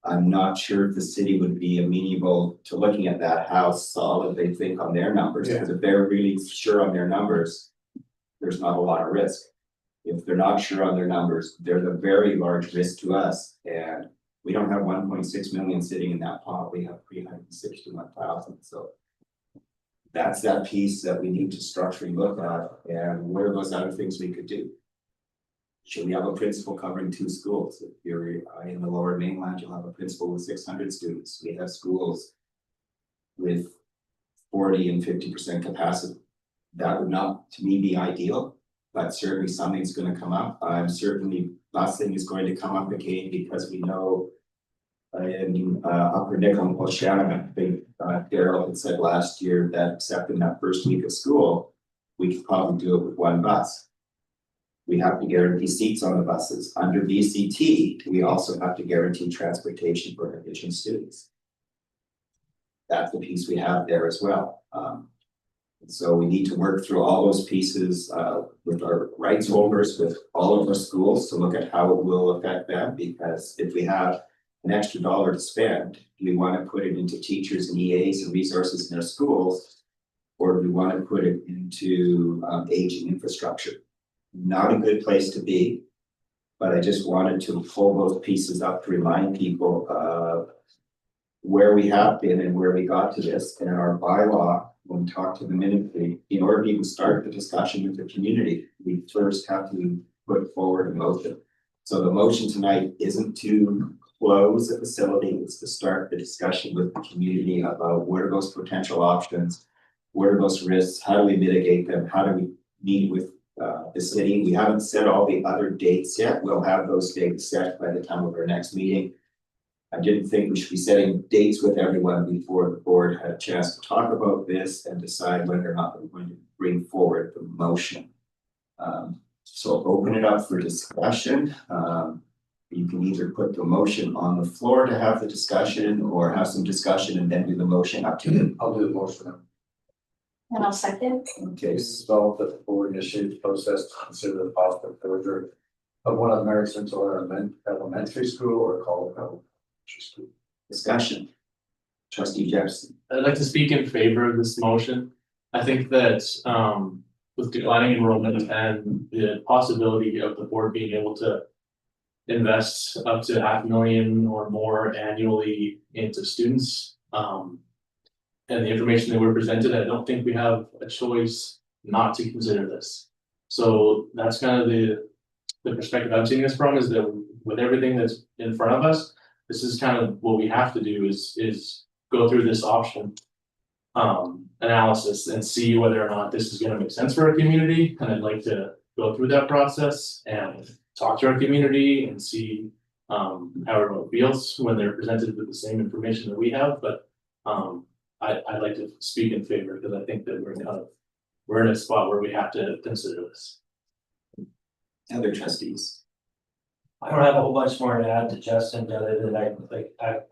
I'm not sure if the city would be amenable to looking at that, how solid they think on their numbers, because if they're really sure on their numbers, there's not a lot of risk. If they're not sure on their numbers, there's a very large risk to us, and we don't have 1.6 million sitting in that pot, we have 361,000, so. That's that piece that we need to structurally look at, and what are those other things we could do? Should we have a principal covering 2 schools? If you're in the lower mainland, you'll have a principal with 600 students. We have schools with 40 and 50% capacity. That would not, to me, be ideal, but certainly something's going to come up. I'm certainly, last thing is going to come up again, because we know in Upper Nickel and Oceana, I think Daryl had said last year that except in that first week of school, we could probably do it with 1 bus. We have to guarantee seats on the buses. Under VCT, we also have to guarantee transportation for Indigenous students. That's the piece we have there as well. So we need to work through all those pieces with our rights holders, with all of our schools, to look at how it will affect them. Because if we have an extra dollar to spend, do we want to put it into teachers and EAs and resources in our schools, or do we want to put it into aging infrastructure? Not a good place to be, but I just wanted to pull those pieces up to remind people of where we have been and where we got to this. And our bylaw, when we talk to the ministry, in order to even start the discussion with the community, we first have to put forward a motion. So the motion tonight isn't to close the facility, it's to start the discussion with the community about what are those potential options, what are those risks, how do we mitigate them, how do we meet with the city. We haven't set all the other dates yet. We'll have those dates set by the time of our next meeting. I didn't think we should be setting dates with everyone before the board had a chance to talk about this and decide whether or not we're going to bring forward the motion. So open it up for discussion. You can either put the motion on the floor to have the discussion, or have some discussion and then do the motion up to you. I'll do the motion. And I'll second. Okay, Resolved that the board initiate the process to consider the possible closure of one of Mary Central Elementary School or Colorado Elementary School. discussion. Trustee Jefferson. I'd like to speak in favor of this motion. I think that with declining enrollment and the possibility of the board being able to invest up to $500,000 or more annually into students, and the information that we're presented, I don't think we have a choice not to consider this. So that's kind of the perspective I'm seeing this from, is that with everything that's in front of us, this is kind of what we have to do is go through this option analysis and see whether or not this is going to make sense for our community. And I'd like to go through that process and talk to our community and see how everyone feels when they're presented with the same information that we have. But I'd like to speak in favor, because I think that we're in a spot where we have to consider this. Other trustees. I don't have a whole bunch more to add to Justin, other than I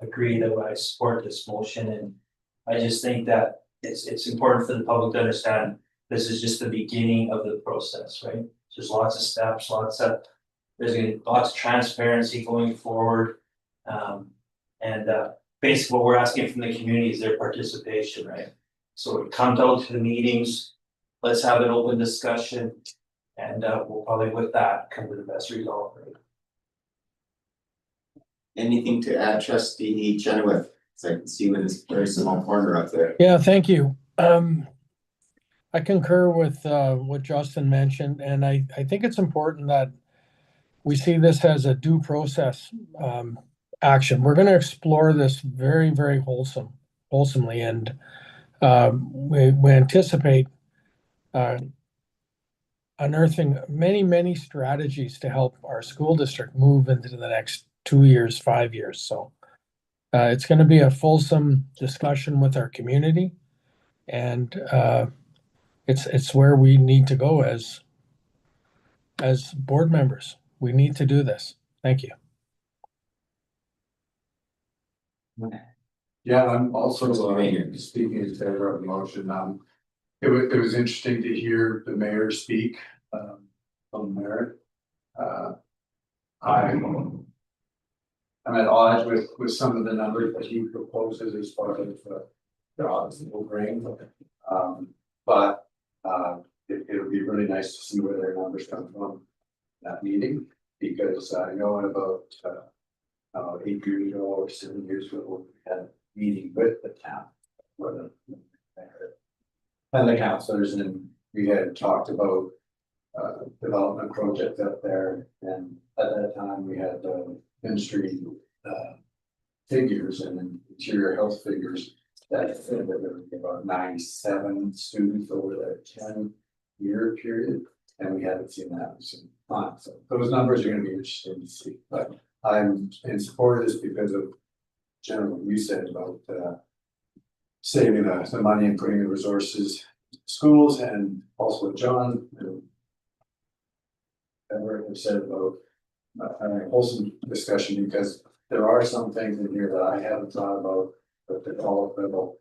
agree that I support this motion, and I just think that it's important for the public to understand this is just the beginning of the process, right? There's lots of steps, there's gonna be lots of transparency going forward. Basically what we're asking from the community is their participation, right? So come out to the meetings, let's have an open discussion, and we'll probably with that come to the best result, right? Anything to add, Trustee Chenoweth? So I can see you in this very small corner up there. Yeah, thank you. I concur with what Justin mentioned, and I think it's important that we see this as a due process action. We're going to explore this very, very wholesomely, and we anticipate unearthing many strategies to help our school district move into the next 2 years, 5 years. So it's going to be a fulsome discussion with our community, and it's where we need to go as board members. We need to do this. Thank you. Yeah, I'm also speaking in favor of the motion. It was interesting to hear the mayor speak on merit. I'm at odds with some of the numbers that he proposes as far as the odds that will bring. But it'll be really nice to see where their numbers come from that meeting, because I know about 8 years ago or 7 years ago, we had a meeting with the town. And the councilors, and we had talked about development projects up there, and at that time we had ministry figures and interior health figures that said that there would be about 97 students over that 10-year period, and we haven't seen that in some time. So those numbers are going to be interesting to see, but I'm in support of this because of generally what you said about saving the money and putting the resources in schools, and also what John and Everett have said about having a wholesome discussion, because there are some things in here that I haven't thought about, but the college level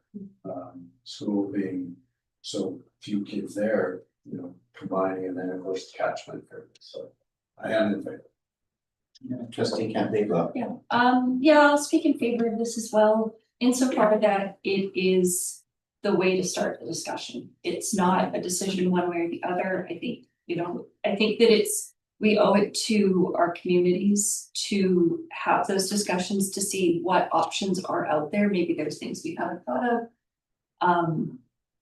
school being so few kids there, you know, combining, and then of course the catchment area. So I am in favor. Trustee can't leave up. Yeah, I'll speak in favor of this as well, insofar that it is the way to start the discussion. It's not a decision one way or the other. I think, I think that we owe it to our communities to have those discussions, to see what options are out there. Maybe there's things we haven't thought of.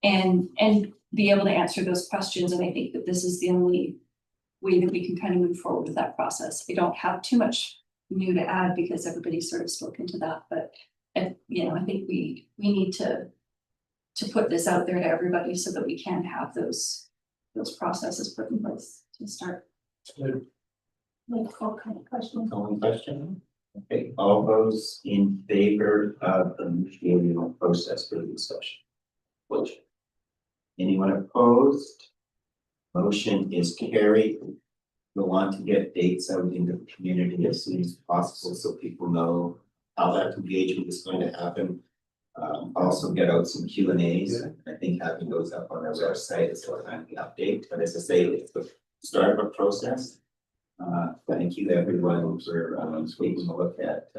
And be able to answer those questions. And I think that this is the only way that we can kind of move forward with that process. I don't have too much new to add because everybody's sort of spoken to that, but I think we need to put this out there to everybody so that we can have those processes put in place to start. Kind of question. Calling question? Okay, all those in favor of initiating a process for the discussion? Which? Anyone opposed? Motion is carried. We'll want to get dates out into the community as soon as possible so people know how that engagement is going to happen. Also get out some Q&As. I think having those up on our website is a timely update, but as I say, it's the start of a process. Thank you everyone for taking a look at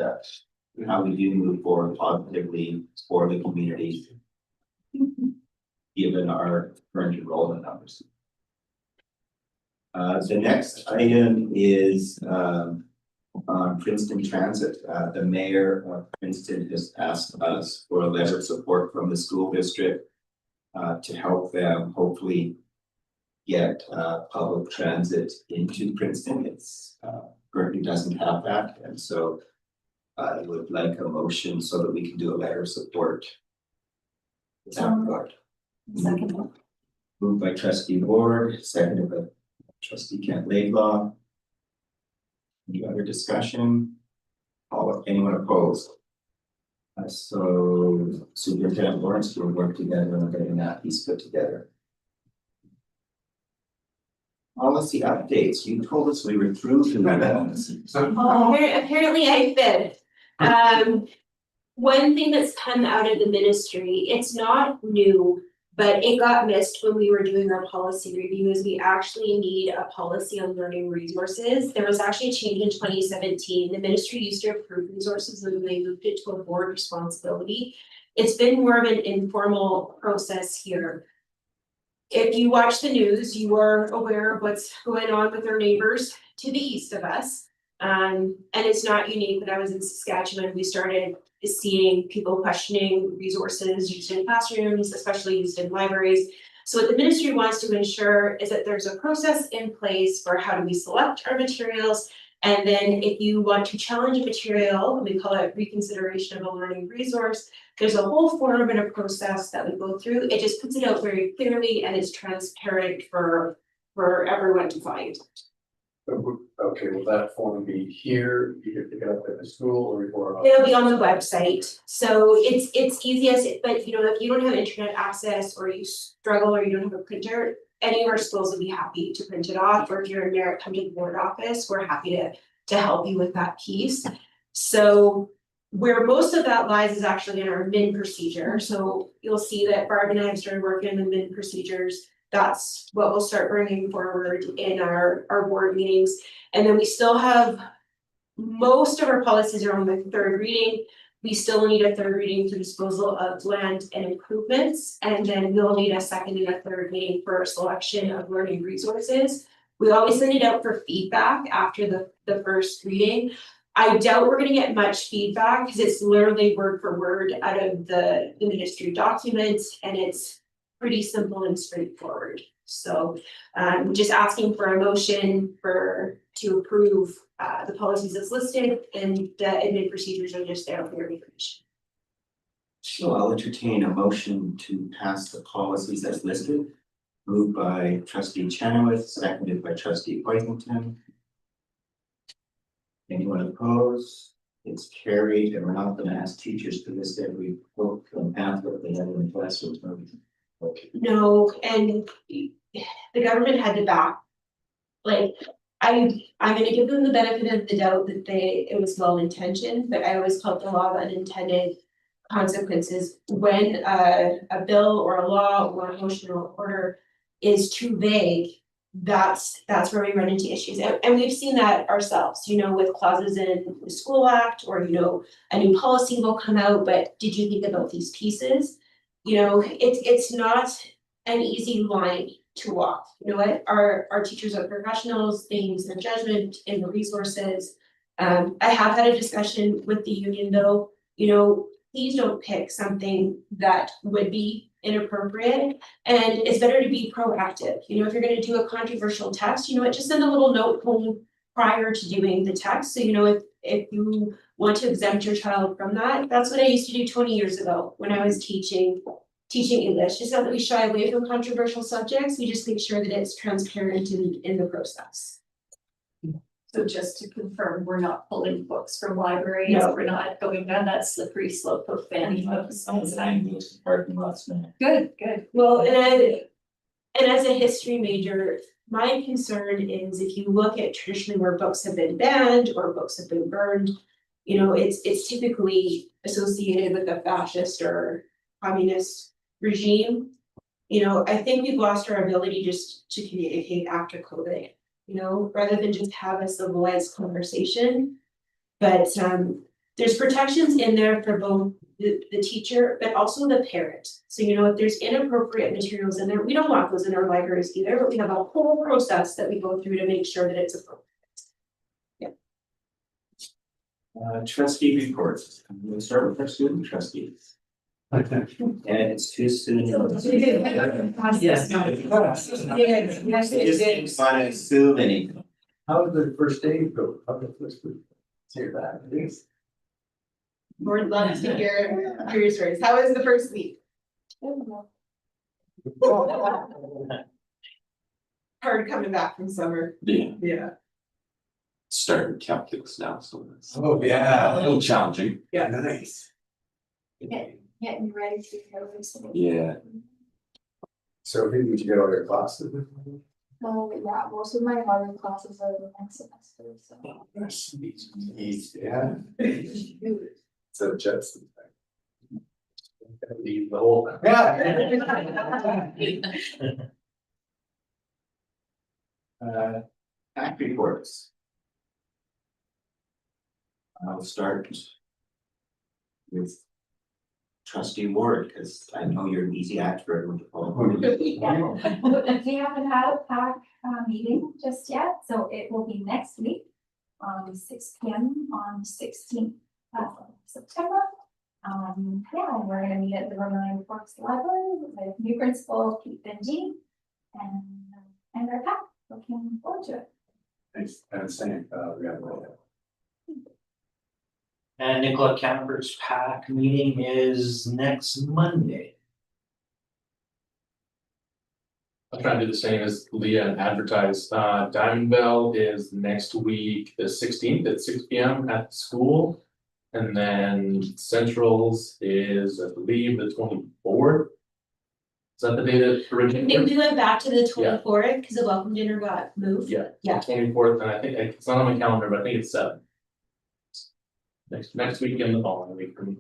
how we do move forward positively for the community, given our current enrollment numbers. The next item is on Princeton Transit. The mayor of Princeton has asked us for a letter of support from the school district to help them hopefully get public transit into Princeton. It's currently doesn't have that, and so I would like a motion so that we can do a letter of support. Is that regard? Second. Moved by trustee Ward, seconded by trustee Kent Laidlaw. Any other discussion? Anyone opposed? So Superintendent Lawrence will work together on getting that piece put together. Policy updates. You told us we were through to that. Apparently I've been. One thing that's come out of the ministry, it's not new, but it got missed when we were doing our policy reviews. We actually need a policy on learning resources. There was actually a change in 2017. The ministry used to approve resources and they moved it to a board responsibility. It's been more of an informal process here. If you watch the news, you are aware of what's going on with our neighbors to the east of us. And it's not unique. When I was in Saskatchewan, we started seeing people questioning resources used in classrooms, especially used in libraries. So what the ministry wants to ensure is that there's a process in place for how do we select our materials. And then if you want to challenge a material, we call it reconsideration of a learning resource, there's a whole form and a process that we go through. It just puts it out very clearly and it's transparent for everyone to find. Okay, will that form be here? You can pick it up at the school or before? It'll be on the website. So it's easiest, but if you don't have internet access or you struggle or you don't have a printer, any of our schools will be happy to print it off. Or if you're in there, come to the board office, we're happy to help you with that piece. So where most of that lies is actually in our MIN procedure. So you'll see that Barb and I have started working on the MIN procedures. That's what we'll start bringing forward in our board meetings. And then we still have most of our policies are on the third reading. We still need a third reading for disposal of land and improvements, and then we'll need a second and a third reading for selection of learning resources. We always send it out for feedback after the first reading. I doubt we're gonna get much feedback because it's literally word for word out of the ministry document, and it's pretty simple and straightforward. So just asking for a motion to approve the policies as listed, and the admin procedures are just there for your information. So I'll entertain a motion to pass the policies as listed. Moved by trustee Chenoweth, seconded by trustee Whitington. Anyone opposed? It's carried, and we're not gonna ask teachers to list every book and pamphlet they have in the classroom. Okay. No, and the government had to back. Like, I'm gonna give them the benefit of the doubt that it was well intentioned, but I always call it the law of unintended consequences. When a bill or a law or a motion or order is too vague, that's where we run into issues. And we've seen that ourselves, with clauses in the school act, or a new policy will come out, but did you think about these pieces? It's not an easy line to walk. You know what, our teachers are professionals, they use their judgment in the resources. I have had a discussion with the union though, please don't pick something that would be inappropriate, and it's better to be proactive. If you're gonna do a controversial text, just send a little note home prior to doing the text. So if you want to exempt your child from that, that's what I used to do 20 years ago when I was teaching English. It's not that we shy away from controversial subjects, we just make sure that it's transparent in the process. So just to confirm, we're not pulling books from libraries, No. we're not going down that slippery slope of banning books. Parking lots now. Good, good. Well, and as a history major, my concern is if you look at traditionally where books have been banned or books have been burned, it's typically associated with a fascist or communist regime. I think we've lost our ability just to communicate after COVID, rather than just have a civilized conversation. But there's protections in there for both the teacher, but also the parent. So if there's inappropriate materials in there, we don't want those in our libraries either, but we have a whole process that we go through to make sure that it's appropriate. Trustee reports. We'll start with our student trustees. And it's too soon. Yes. Just want to assume anything. How did the first day go? How did the first week? Hear that, please. We'd love to hear your stories. How was the first week? Hard coming back from summer. Yeah, started calculus now, so that's a Oh, yeah. little challenging. Yeah, nice. Getting ready to go. Yeah, So who did you get all your classes? Yeah, most of my other classes are the next semester, so. Yeah. So Jetson. Leave the whole. Act reports. I'll start with trustee Ward, because I know you're an easy act for everyone to follow. We haven't had a PAC meeting just yet, so it will be next week, 6 p.m. on 16th of September. And we're gonna meet at the Vermillion Forks Library with new principal Pete Benji and our PAC. Looking forward to it. Thanks, and same, we got And Nicola Cambert's PAC meeting is next Monday. I'll try to do the same as Leah and advertise. Diamond Bell is next week, the 16th at 6 p.m. at the school. And then Central's is, I believe, the 24th. Is that the day that I originally? think we went back to the 24th because the welcome dinner got moved. Yeah. Yeah. 24th, and I think it's not on my calendar, but I think it's 7th. Next week and the following week for me.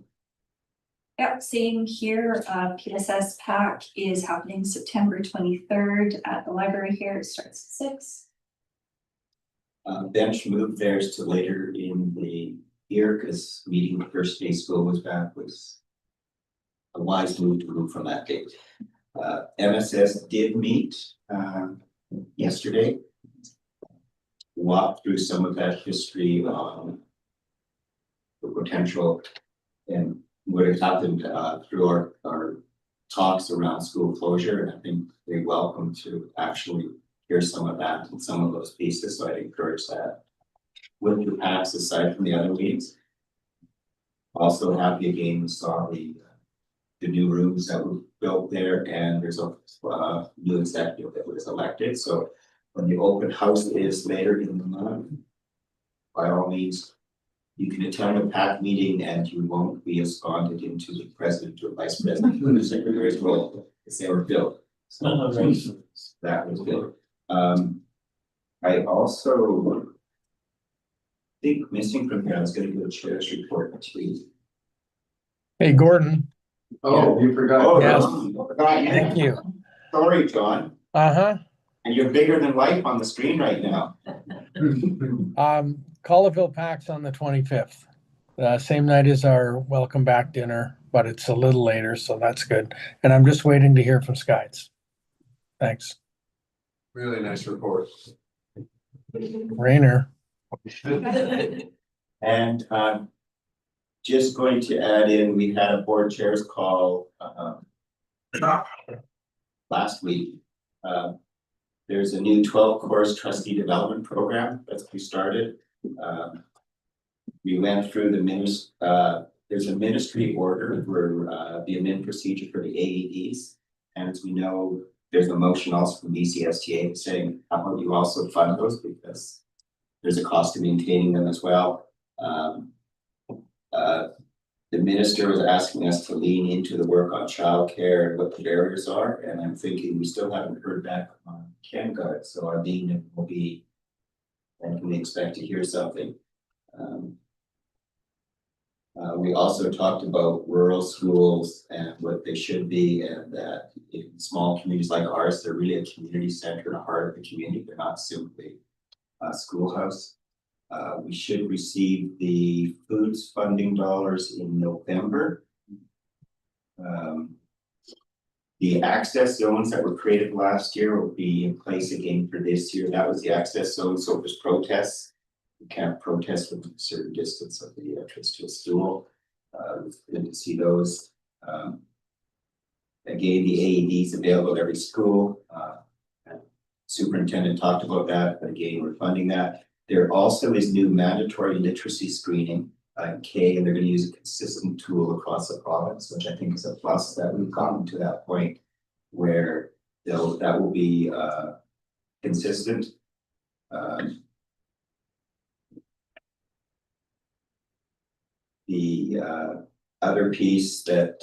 Yep, same here, PSS PAC is happening September 23rd at the library here, it starts at 6. Bench moved theirs to later in the year because meeting the first day school was back was a wise move to move from that date. MSS did meet yesterday. Walked through some of that history on the potential and what has happened through our talks around school closure, and I think they're welcome to actually hear some of that and some of those pieces, so I'd encourage that. With the packs aside from the other meetings. Also happy again, we saw the new rooms that were built there, and there's a new executive that was elected, so when the open house is later in the month, by all means, you can attend a PAC meeting and you won't be escorted into the president or vice president or the secretary's role, because they were built. So that was built. I also think missing from here, I was gonna do a chair's report too. Hey, Gordon. Oh, you forgot. Oh, Yes. thank you. Sorry, John. Uh-huh. And you're bigger than life on the screen right now. Colleyville PAX on the 25th. Same night as our welcome back dinner, but it's a little later, so that's good. And I'm just waiting to hear from Skies. Thanks. Really nice report. Rainer. And just going to add in, we had a board chairs call last week. There's a new 12-course trustee development program that's started. We went through there's a ministry order for the admin procedure for the AEDs. And as we know, there's a motion also from BCSTA saying, how about you also fund those, because there's a cost to maintaining them as well. The minister was asking us to lean into the work on childcare and what the barriers are, and I'm thinking we still haven't heard back on CanGuard, so our lean will be, when can we expect to hear something? We also talked about rural schools and what they should be, and that in small communities like ours, they're really a community center and a heart of the community. They're not simply a schoolhouse. We should receive the foods funding dollars in November. The access zones that were created last year will be in place again for this year. That was the access zone, so if there's protests, you can't protest within a certain distance of the entrance to a school. It's good to see those. Again, the AEDs available at every school. Superintendent talked about that, but again, we're funding that. There also is new mandatory literacy screening, K, and they're going to use a consistent tool across the province, which I think is a plus that we've gotten to that point where that will be consistent. The other piece that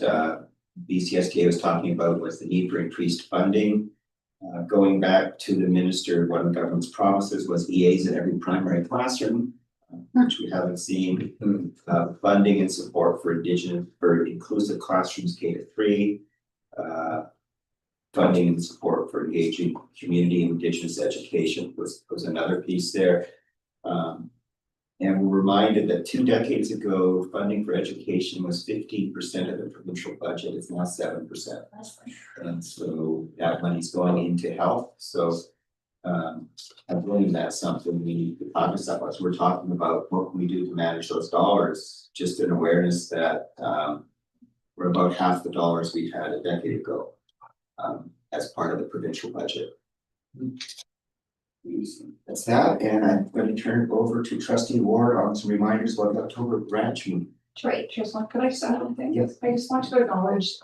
BCSTA was talking about was the need for increased funding. Going back to the minister, one of the government's promises was EAs in every primary classroom, which we haven't seen. Funding and support for Indigenous or inclusive classrooms K-3. Funding and support for engaging community and Indigenous education was another piece there. And we're reminded that 2 decades ago, funding for education was 15% of the provincial budget. It's now 7%. And so that money's going into health. So I believe that's something we need to focus on as we're talking about what can we do to manage those dollars. Just an awareness that we're about half the dollars we had a decade ago as part of the provincial budget. That's that, and I'm going to turn it over to Trustee Ward on some reminders about the October branch meeting. Right, just one, could I say one thing? Yes. I just want to acknowledge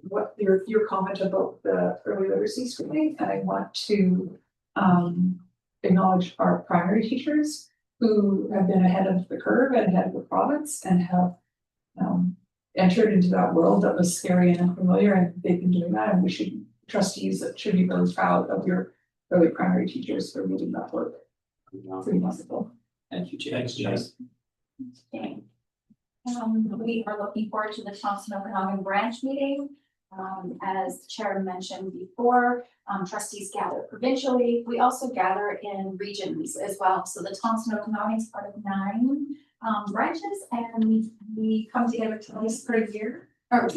what your comment about the early literacy screening, and I want to acknowledge our primary teachers who have been ahead of the curve and ahead of the province and have entered into that world that was scary and unfamiliar, and they've been doing that, and trustees should be very proud of your early primary teachers for reading that work. Pretty wonderful. Thank you, Jay. Thanks, Jess. We are looking forward to the Thompson Okanagan branch meeting. As the chair mentioned before, trustees gather provincially. We also gather in regions as well. So the Thompson Okanagan is part of 9 branches, and we come together twice per year, or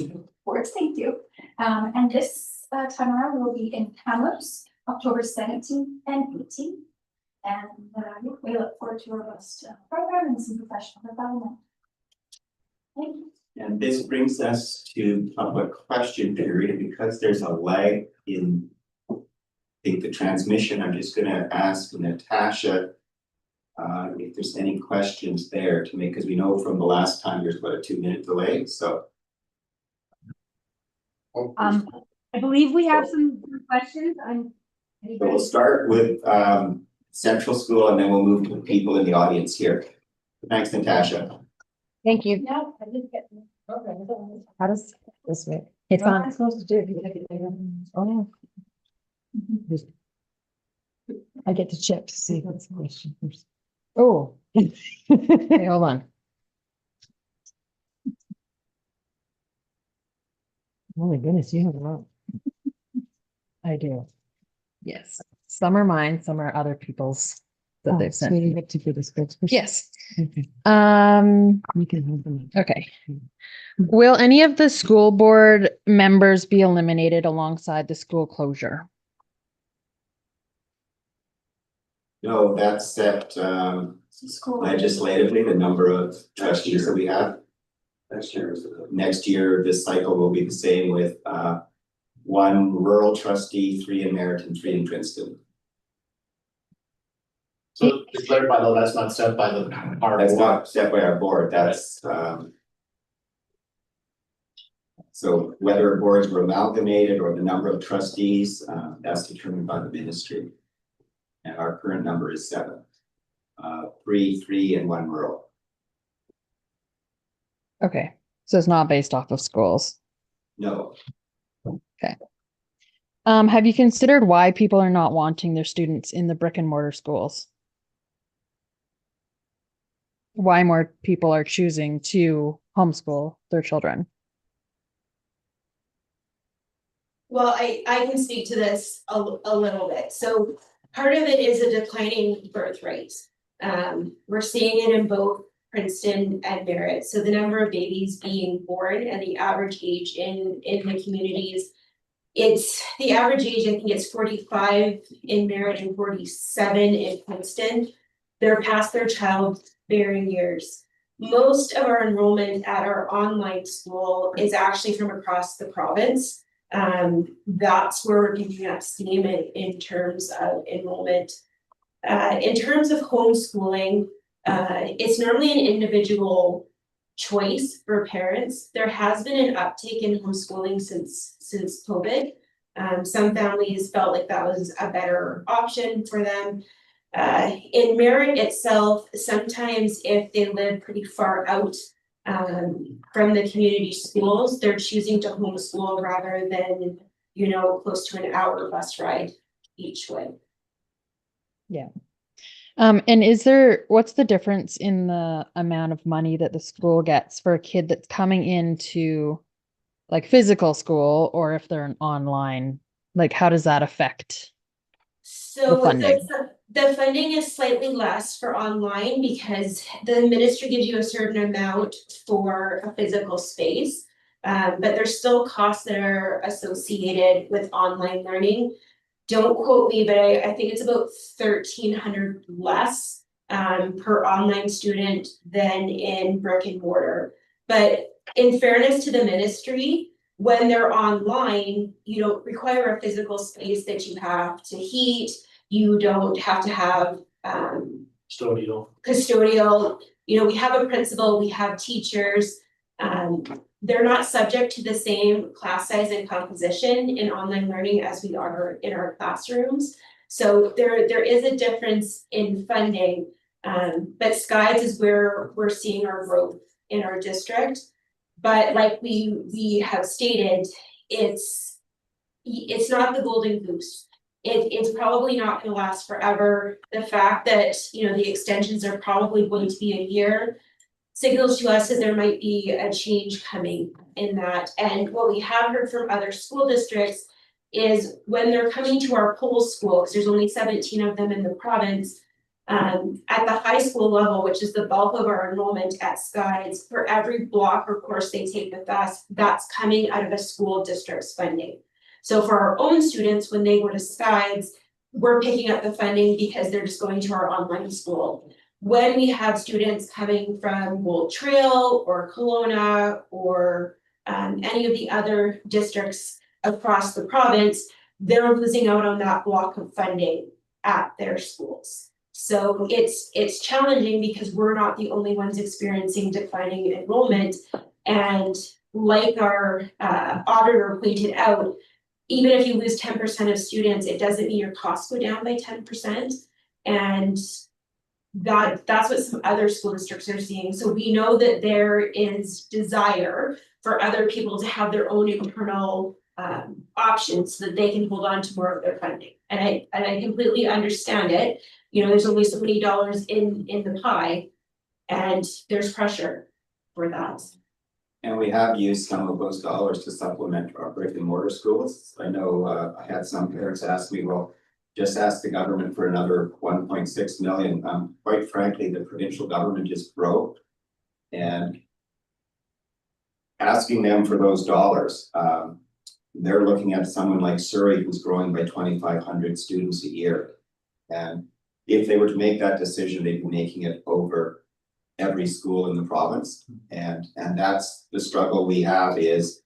boards, thank you. And this time around will be in Kamloops, October 17th and 18th. And we look forward to a robust program and some professional development. Thank you. And this brings us to public question period, because there's a lag in, I think, the transmission. I'm just gonna ask Natasha if there's any questions there to make, because we know from the last time there's about a 2-minute delay, so. I believe we have some questions on. So we'll start with Central School, and then we'll move to people in the audience here. Thanks, Natasha. Thank you. No, I didn't get. How does this work? It's on. What am I supposed to do? Oh. I get to check to see what's the question first. Oh. Okay, hold on. Oh my goodness, you have a lot. I do. Yes, some are mine, some are other people's that they've sent. So you get to do this first. Yes. Okay. You can hold them. Okay. Will any of the school board members be eliminated alongside the school closure? No, that's set legislatively, the number of trustees that we have. Next year, this cycle will be the same with 1 rural trustee, 3 in Merritt, and 3 in Princeton. So to clarify though, that's not set by our. That's not set by our board, that's so whether boards were amalgamated or the number of trustees, that's determined by the ministry. And our current number is 7. 3, and 1 rural. Okay, so it's not based off of schools. No. Okay. Have you considered why people are not wanting their students in the brick and mortar schools? Why more people are choosing to homeschool their children? Well, I can speak to this a little bit. So part of it is a declining birth rate. We're seeing it in both Princeton and Merritt. So the number of babies being born and the average age in the communities, it's the average age, I think it's 45 in Merritt and 47 in Princeton. They're past their childbearing years. Most of our enrollment at our online school is actually from across the province. That's where we're picking up steam in terms of enrollment. In terms of homeschooling, it's normally an individual choice for parents. There has been an uptick in homeschooling since COVID. Some families felt like that was a better option for them. In Merritt itself, sometimes if they live pretty far out from the community schools, they're choosing to homeschool rather than, close to an hour bus ride each way. Yeah. And what's the difference in the amount of money that the school gets for a kid that's coming into like physical school, or if they're an online, like how does that affect? So funding? The funding is slightly less for online because the ministry gives you a certain amount for a physical space. But there's still costs that are associated with online learning. Don't quote me, but I think it's about 1,300 less per online student than in brick and mortar. But in fairness to the ministry, when they're online, you don't require a physical space that you have to heat. You don't have to have custodial. We have a principal, we have teachers. They're not subject to the same class size and composition in online learning as we are in our classrooms. So there is a difference in funding, but Skies is where we're seeing our growth in our district. But like we have stated, it's not the golden goose. It's probably not going to last forever. The fact that the extensions are probably going to be a year signals to us that there might be a change coming. in that. And what we have heard from other school districts is when they're coming to our pole school, because there's only 17 of them in the province. At the high school level, which is the bulk of our enrollment at Skies, for every block or course they take with us, that's coming out of a school district's funding. So for our own students, when they go to Skies, we're picking up the funding because they're just going to our online school. When we have students coming from Wolf Trail or Kelowna or any of the other districts across the province, they're losing out on that block of funding at their schools. So it's challenging because we're not the only ones experiencing declining enrollment. And like our auditor pointed out, even if you lose 10% of students, it doesn't mean your costs go down by 10%. And that's what some other school districts are seeing. So we know that there is desire for other people to have their own internal options so that they can hold on to more of their funding. And I completely understand it. You know, there's only so many dollars in the pie, and there's pressure for that. And we have used some of those dollars to supplement our brick and mortar schools. I know I had some parents ask me, well, just ask the government for another 1.6 million. Quite frankly, the provincial government is broke. And asking them for those dollars, they're looking at someone like Surrey who's growing by 2,500 students a year. And if they were to make that decision, they'd be making it over every school in the province. And that's the struggle we have is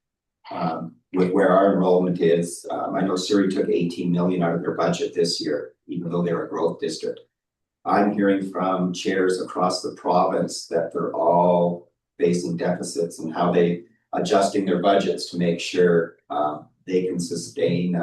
with where our enrollment is. I know Surrey took 18 million out of their budget this year, even though they're a growth district. I'm hearing from chairs across the province that they're all facing deficits and how they adjusting their budgets to make sure they can sustain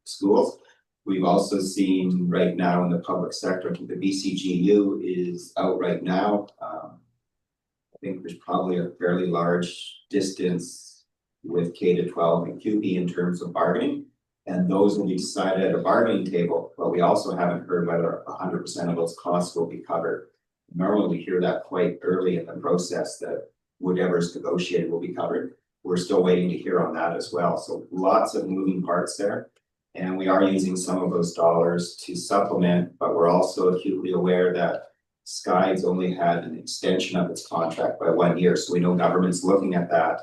schools. We've also seen right now in the public sector, the BCGU is out right now. I think there's probably a fairly large distance with K to 12 and QB in terms of bargaining. And those will be decided at a bargaining table, but we also haven't heard whether 100% of those costs will be covered. Normally we hear that quite early in the process that whatever's negotiated will be covered. We're still waiting to hear on that as well. So lots of moving parts there. And we are using some of those dollars to supplement, but we're also acutely aware that Skies only had an extension of its contract by 1 year. So we know government's looking at that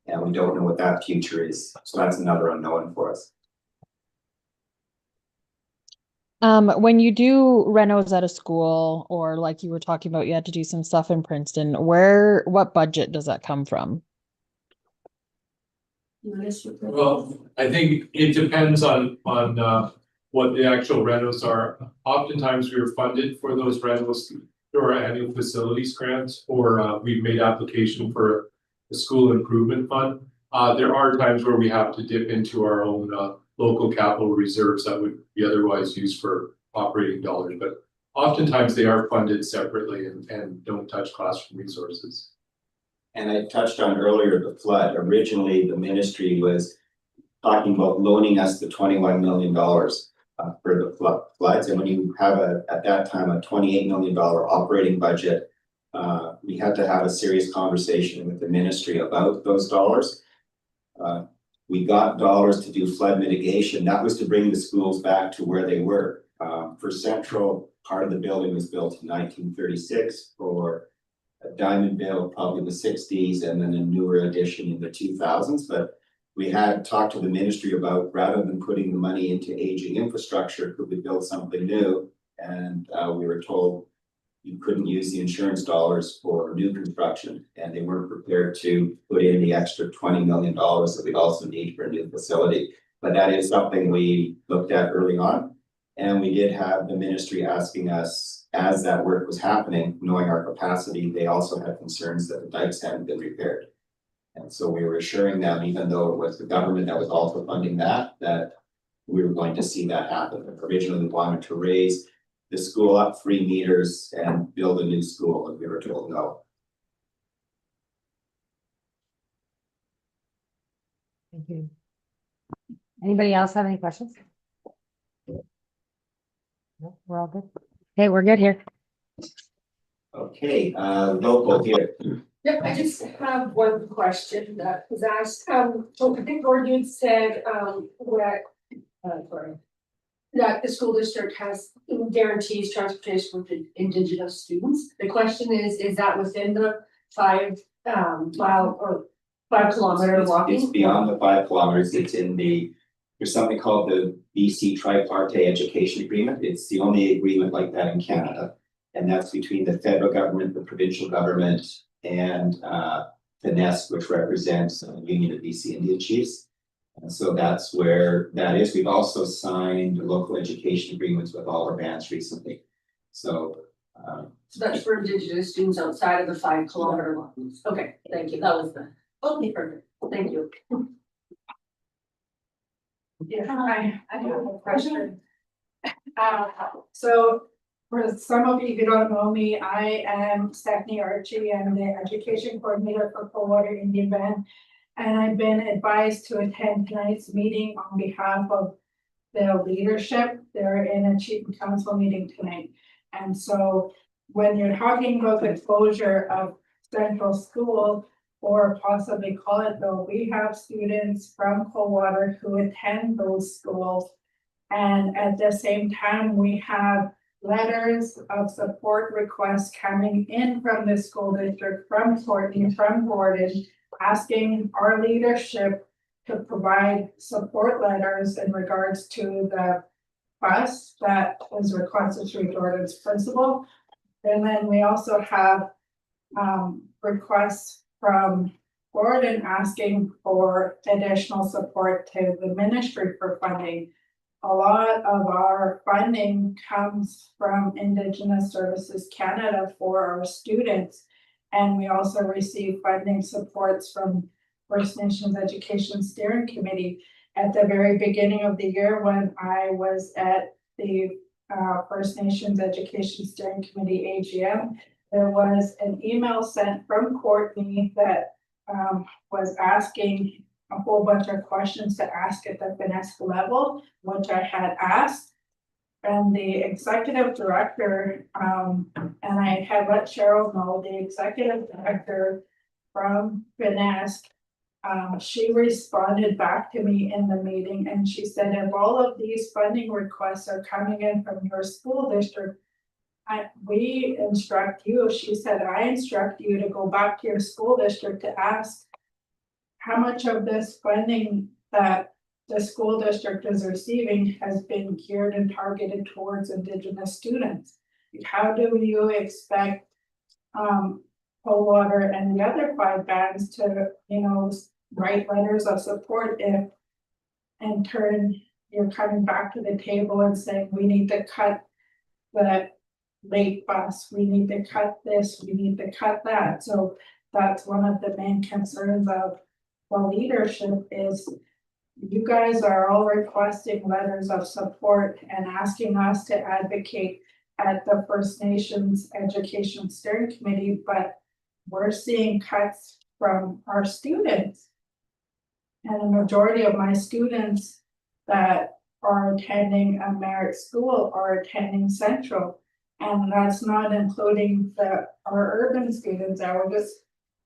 and we don't know what that future is. So that's another unknown for us. When you do renos at a school, or like you were talking about, you had to do some stuff in Princeton, what budget does that come from? Well, I think it depends on what the actual renos are. Oftentimes we are funded for those renos through our annual facilities grants, or we've made application for the school improvement fund. There are times where we have to dip into our own local capital reserves that would be otherwise used for operating dollars, but oftentimes they are funded separately and don't touch classroom resources. And I touched on earlier the flood. Originally, the ministry was talking about loaning us the $21 million for the floods. And when you have at that time, a $28 million operating budget, we had to have a serious conversation with the ministry about those dollars. We got dollars to do flood mitigation. That was to bring the schools back to where they were. For Central, part of the building was built in 1936. For Diamondville, probably the 60s, and then a newer addition in the 2000s. But we had talked to the ministry about, rather than putting the money into aging infrastructure, could we build something new? And we were told you couldn't use the insurance dollars for new construction, and they weren't prepared to put in the extra $20 million that we'd also need for a new facility. But that is something we looked at early on. And we did have the ministry asking us, as that work was happening, knowing our capacity, they also had concerns that the dikes hadn't been repaired. And so we were assuring them, even though it was the government that was also funding that we were going to see that happen. Originally, we wanted to raise the school up 3 meters and build a new school, and we were told no. Thank you. Anybody else have any questions? No, we're all good. Okay, we're good here. Okay, local here. Yep, I just have one question that was asked, so I think Gordon said, sorry. That the school district has guarantees transportation for Indigenous students. The question is that within the 5 mile or 5 kilometer walking? It's beyond the 5 kilometers, it's in there's something called the BC Tripartite Education Agreement, it's the only agreement like that in Canada. And that's between the federal government, the provincial government, and the NEST, which represents the Union of BC Indian Chiefs. And so that's where that is. We've also signed local education agreements with all our bands recently. So that's for Indigenous students outside of the 5 kilometer lines. Okay, thank you. That was the only perfect. Thank you. Yeah, I have a question. So for some of you who don't know me, I am Stephanie Archie. I'm the education coordinator for Coldwater Indian Band. And I've been advised to attend tonight's meeting on behalf of the leadership. They're in a chief council meeting tonight. And so when you're talking about the closure of Central School, or possibly call it though, we have students from Coldwater who attend those schools. And at the same time, we have letters of support requests coming in from the school district, from Courtney, from Gordon, asking our leadership to provide support letters in regards to the bus that was requested through Jordan's principal. And then we also have requests from Gordon asking for additional support to the ministry for funding. A lot of our funding comes from Indigenous Services Canada for our students. And we also receive funding supports from First Nations Education Steering Committee. At the very beginning of the year, when I was at the First Nations Education Steering Committee AGM, there was an email sent from Courtney that was asking a whole bunch of questions to ask at the Finesca level, which I had asked. And the executive director, and I had let Cheryl know, the executive director from Finesca, she responded back to me in the meeting and she said, if all of these funding requests are coming in from your school district, we instruct you, she said, I instruct you to go back to your school district to ask how much of this funding that the school district is receiving has been geared and targeted towards Indigenous students. How do you expect Coldwater and the other 5 bands to, write letters of support if in turn you're coming back to the table and saying we need to cut the late bus, we need to cut this, we need to cut that. So that's one of the main concerns of the leadership is you guys are all requesting letters of support and asking us to advocate at the First Nations Education Steering Committee, but we're seeing cuts from our students. And the majority of my students that are attending a merit school are attending Central. And that's not including our urban students. I was just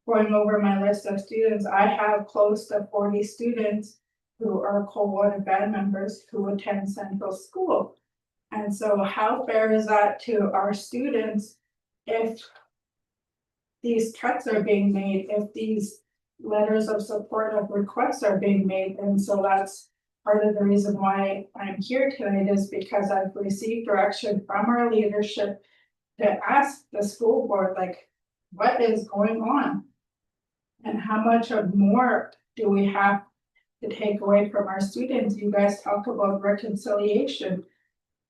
going over my list of students. I have close to 40 students who are Coldwater band members who attend Central School. And so how fair is that to our students if these cuts are being made, if these letters of support of requests are being made? And so that's part of the reason why I'm here tonight, is because I've received direction from our leadership to ask the school board, like, what is going on? And how much of more do we have to take away from our students? You guys talk about reconciliation.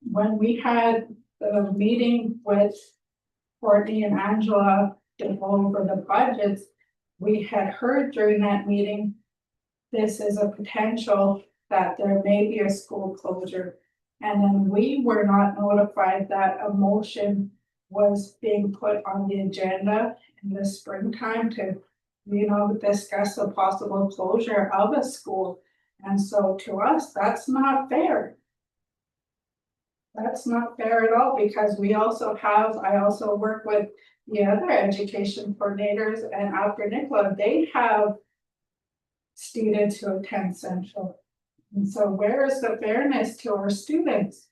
When we had the meeting with Courtney and Angela to go over the budgets, we had heard during that meeting, this is a potential that there may be a school closure. And then we were not notified that a motion was being put on the agenda in the springtime to, discuss the possible closure of a school. And so to us, that's not fair. That's not fair at all, because we also have, I also work with the other education coordinators, and after Nicola, they have students who attend Central. And so where is the fairness to our students?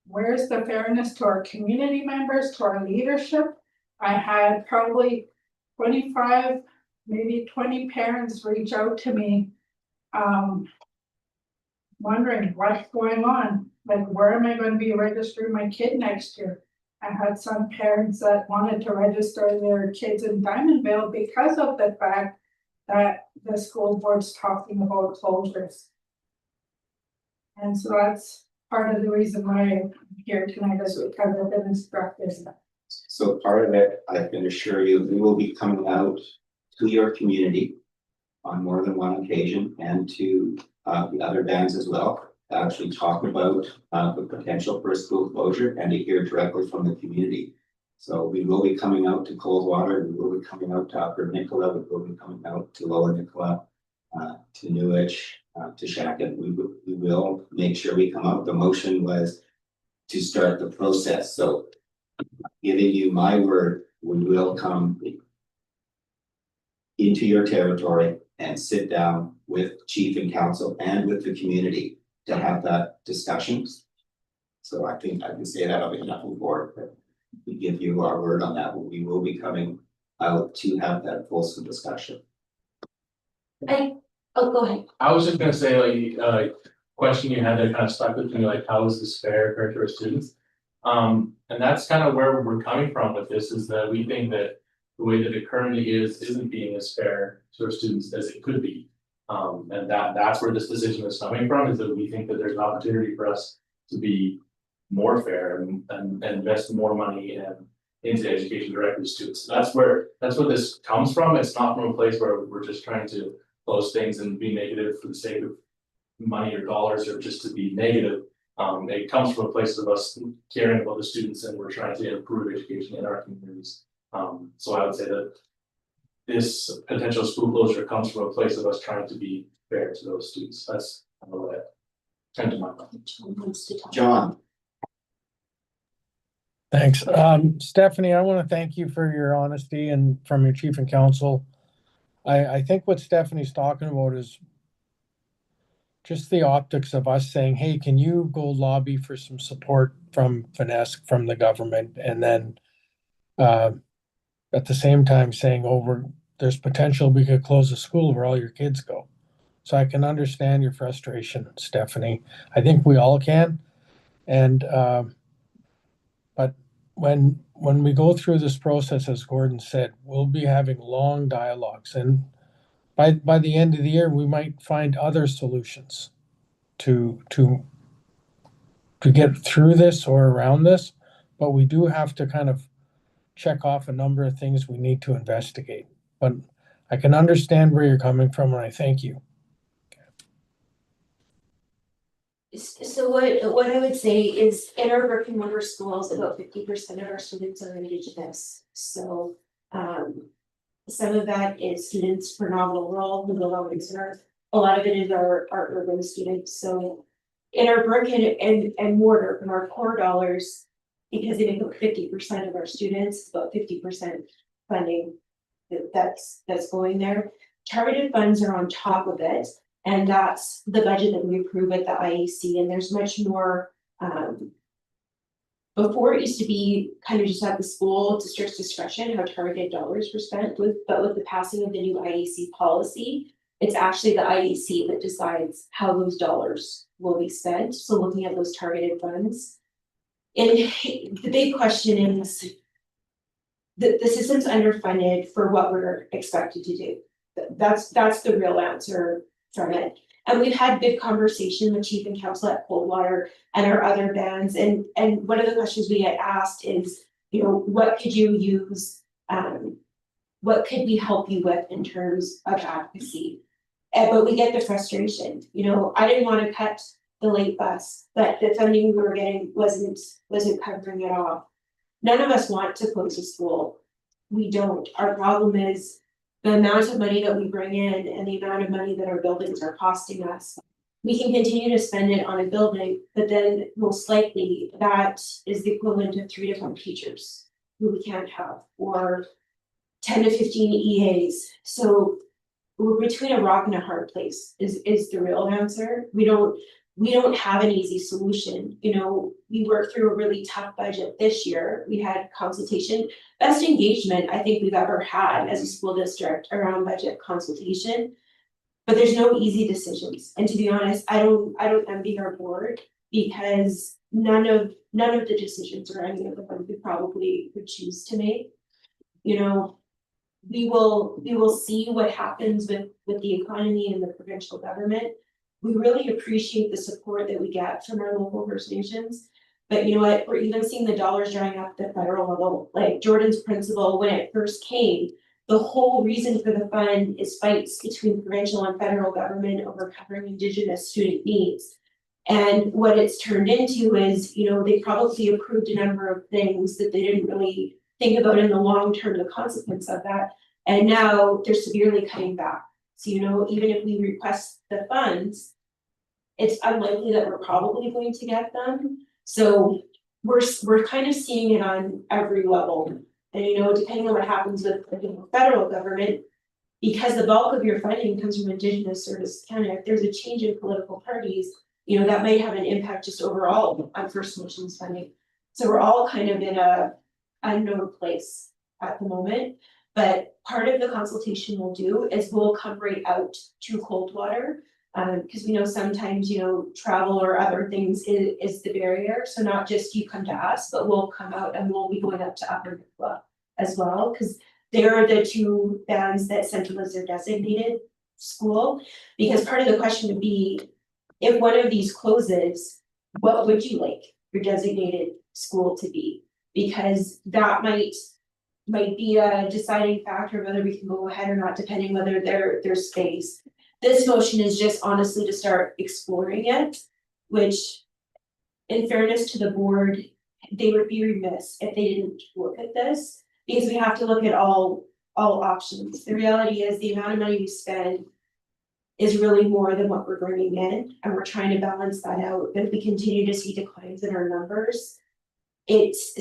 Where's the fairness to our community members, to our leadership? I had probably 25, maybe 20 parents reach out to me, wondering what's going on, like where am I going to be registering my kid next year? I had some parents that wanted to register their kids in Diamondville because of the fact that the school board's talking about closures. And so that's part of the reason why I'm here tonight, is because I've been instructed. So part of it, I can assure you, we will be coming out to your community on more than one occasion, and to the other bands as well, to actually talk about the potential for a school closure and to hear directly from the community. So we will be coming out to Coldwater, we will be coming out to Upper Nicola, we will be coming out to Lower Nicola, to Newich, to Shackley. We will make sure we come out. The motion was to start the process. So giving you my word, we will come into your territory and sit down with chief and council and with the community to have that discussions. So I think I can say that on behalf of the board, but we give you our word on that. We will be coming out to have that fulsome discussion. Go ahead. I was just gonna say, like, question you had that kind of stuck with me, like, how is this fair to our students? And that's kind of where we're coming from with this, is that we think that the way that it currently isn't being as fair to our students as it could be. And that's where this decision is coming from, is that we think that there's an opportunity for us to be more fair and invest more money into education directly to students. That's where this comes from. It's not from a place where we're just trying to close things and be negative for the sake of money or dollars, or just to be negative. It comes from a place of us caring about the students, and we're trying to improve education in our communities. So I would say that this potential school closure comes from a place of us trying to be fair to those students. That's kind of what I tend to mind. John. Thanks. Stephanie, I want to thank you for your honesty and from your chief and council. I think what Stephanie's talking about is just the optics of us saying, hey, can you go lobby for some support from Finesse, from the government? And then at the same time saying, there's potential we could close a school where all your kids go. So I can understand your frustration, Stephanie. I think we all can. And but when we go through this process, as Gordon said, we'll be having long dialogues, and by the end of the year, we might find other solutions to get through this or around this. But we do have to kind of check off a number of things we need to investigate. But I can understand where you're coming from, and I thank you. So what I would say is, in our brick and mortar schools, about 50% of our students are Indigenous. So some of that is students for nominal role who belong in North. A lot of it is our urban students. So in our brick and mortar, from our core dollars, because they make up 50% of our students, about 50% funding that's going there. Targeted funds are on top of it. And that's the budget that we approve at the IEC, and there's much more. Before, it used to be kind of just at the school district's discretion how targeted dollars were spent but with the passing of the new IEC policy, it's actually the IEC that decides how those dollars will be spent. So looking at those targeted funds. And the big question is, the system's underfunded for what we're expected to do. That's the real answer from it. And we've had good conversation with chief and council at Coldwater and our other bands. And one of the questions we get asked is, what could you use? What could we help you with in terms of advocacy? But we get the frustration. I didn't want to cut the late bus, but the funding we were getting wasn't covering it all. None of us want to close a school. We don't. Our problem is the amount of money that we bring in and the amount of money that our buildings are costing us. we can continue to spend it on a building, but then most likely that is the equivalent of 3 different teachers who we can't have, or 10 to 15 EAs. So we're between a rock and a hard place is the real answer. We don't have an easy solution. You know, we worked through a really tough budget this year. We had consultation, best engagement I think we've ever had as a school district around budget consultation. But there's no easy decisions. And to be honest, I don't envy our board, because none of the decisions or any of the ones we probably would choose to make. You know, we will see what happens with the economy and the provincial government. We really appreciate the support that we get from our local First Nations. But you know what, we're even seeing the dollars drying up at the federal level. Like Jordan's principle, when it first came, the whole reason for the fund is fights between provincial and federal government over covering Indigenous student needs. And what it's turned into is, you know, they probably approved a number of things that they didn't really think about in the long term, the consequence of that. And now they're severely cutting back. So, you know, even if we request the funds, it's unlikely that we're probably going to get them. So we're kind of seeing it on every level. And you know, depending on what happens with the federal government, because the bulk of your funding comes from Indigenous Service Canada, if there's a change in political parties, you know, that might have an impact just overall on First Nations funding. So we're all kind of in a unknown place at the moment. But part of the consultation we'll do is we'll come right out to Coldwater, because we know sometimes, you know, travel or other things is the barrier. So not just you come to us, but we'll come out and we'll be going up to Upper Nicola as well, because they're the two bands that Central is their designated school. Because part of the question would be, if one of these closes, what would you like your designated school to be? Because that might be a deciding factor whether we can go ahead or not, depending whether there's space. This motion is just honestly to start exploring it, which in fairness to the board, they would be remiss if they didn't look at this, because we have to look at all options. The reality is the amount of money we spend is really more than what we're bringing in, and we're trying to balance that out. But if we continue to see declines in our numbers,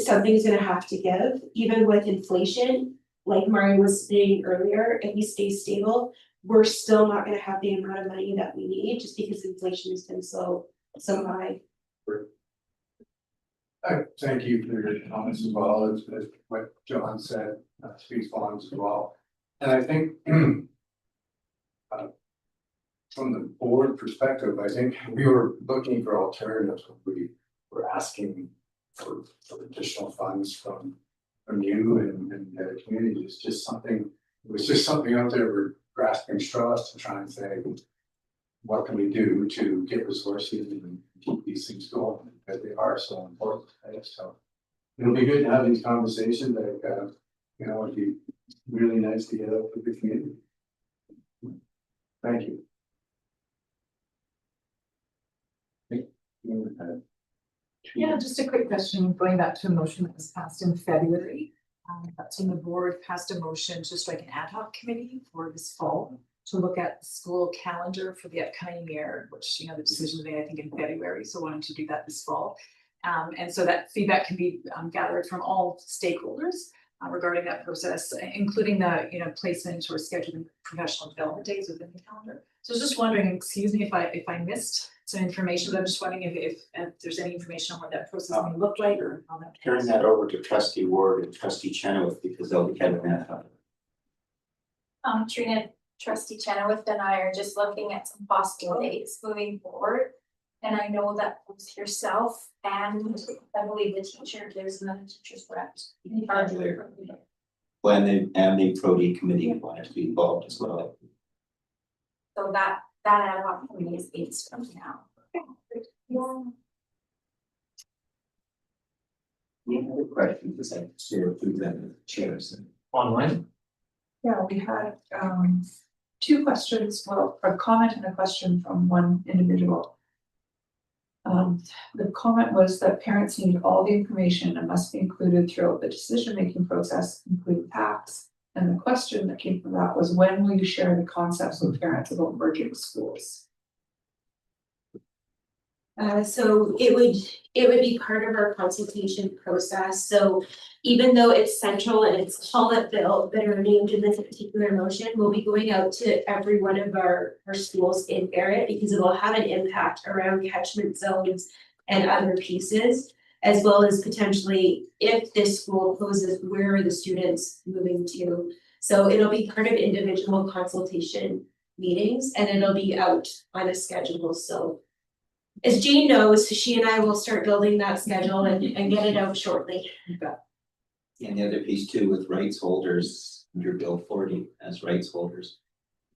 something's gonna have to give. Even with inflation, like Mario was saying earlier, if we stay stable, we're still not gonna have the amount of money that we need, just because inflation has been so high. Thank you for your comments as well, as what John said, speaks volumes as well. And I think from the board perspective, I think we were looking for alternatives. We were asking for additional funds from you and the community. It's just something, it was just something out there. We're grasping straws to try and say, what can we do to get resources and keep these things going, because they are so important. Right? So it'll be good to have these conversations. That you know, it'd be really nice to get out with the community. Thank you. Yeah, just a quick question, going back to a motion that was passed in February. That's when the board passed a motion to strike an ad hoc committee for this fall to look at the school calendar for the upcoming year, which, you know, the decision was made, I think, in February, so wanting to do that this fall. And so that feedback can be gathered from all stakeholders regarding that process, including the, you know, placement or scheduling professional development days within the calendar. So I was just wondering, excuse me if I missed some information, but I'm just wondering if there's any information on what that process may look like, or how that. Turn that over to Trustee Ward and Trustee Chenoweth, because they'll be heading that up. Trina, Trustee Chenoweth and I are just looking at some possible dates moving forward. And I know that both yourself and I believe the teacher, there's another teacher's rep. Well, and the Pro-D committee wanted to be involved as well. So that ad hoc committee is based from now. Yeah. Any other questions? Because I share through the chairs. Online? Yeah, we had two questions, well, a comment and a question from one individual. The comment was that parents need all the information and must be included throughout the decision-making process, including PACs. And the question that came from that was, when will you share the concepts with parents about merging schools? So it would be part of our consultation process, so even though it's central and it's Paulette Bill that are named in this particular motion, we'll be going out to every one of our schools in Barrett because it will have an impact around catchment zones and other pieces, as well as potentially if this school closes, where are the students moving to? So it'll be part of individual consultation meetings and it'll be out on a schedule, so. As Jean knows, she and I will start building that schedule and get it out shortly. And the other piece too, with rights holders, under Bill 40 as rights holders,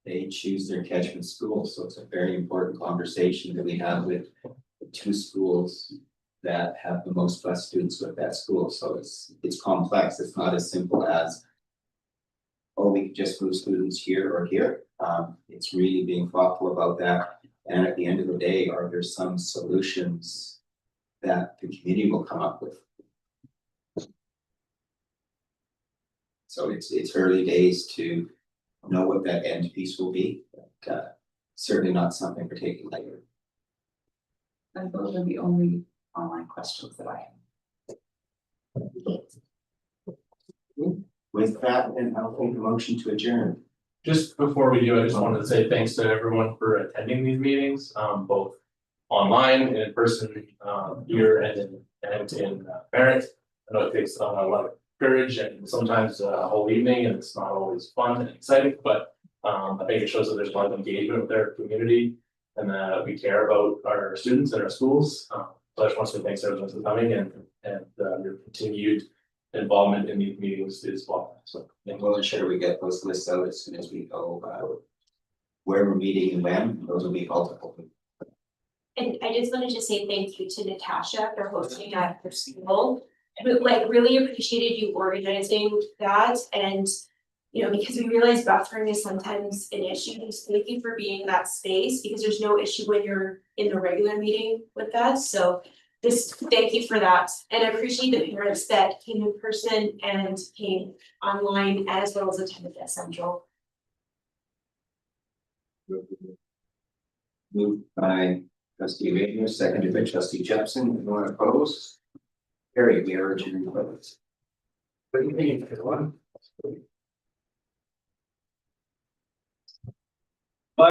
they choose their catchment school, so it's a very important conversation that we have with the two schools that have the most bus students with that school, so it's complex, it's not as simple as, oh, we can just move students here or here, it's really being thoughtful about that, and at the end of the day, are there some solutions that the community will come up with? So it's early days to know what that end piece will be, but certainly not something we're taking lightly. And those are the only online questions that I have. With that, then I'll take a motion to adjourn. Just before we do, I just wanted to say thanks to everyone for attending these meetings, both online and in person, here and in Barrett. I know it takes a lot of courage and sometimes a whole evening, and it's not always fun and exciting, but I think it shows that there's a lot of engagement with their community and that we care about our students and our schools. So I just want to say thanks to everyone for coming and your continued involvement in these meetings as well. So And we'll ensure we get those lists out as soon as we go, where we're meeting and when, those will be multiple. And I just wanted to say thank you to Natasha for hosting at her school. Like really appreciated you organizing that and, you know, because we realize buffering is sometimes an issue. So thank you for being that space because there's no issue when you're in the regular meeting with us. So just thank you for that. And I appreciate the parents that came in person and came online as well as attended at Central. Moved by trustee Rayner, seconded by trustee Jepson. Anyone opposed? Carried, we are adjourned. Good evening, everyone.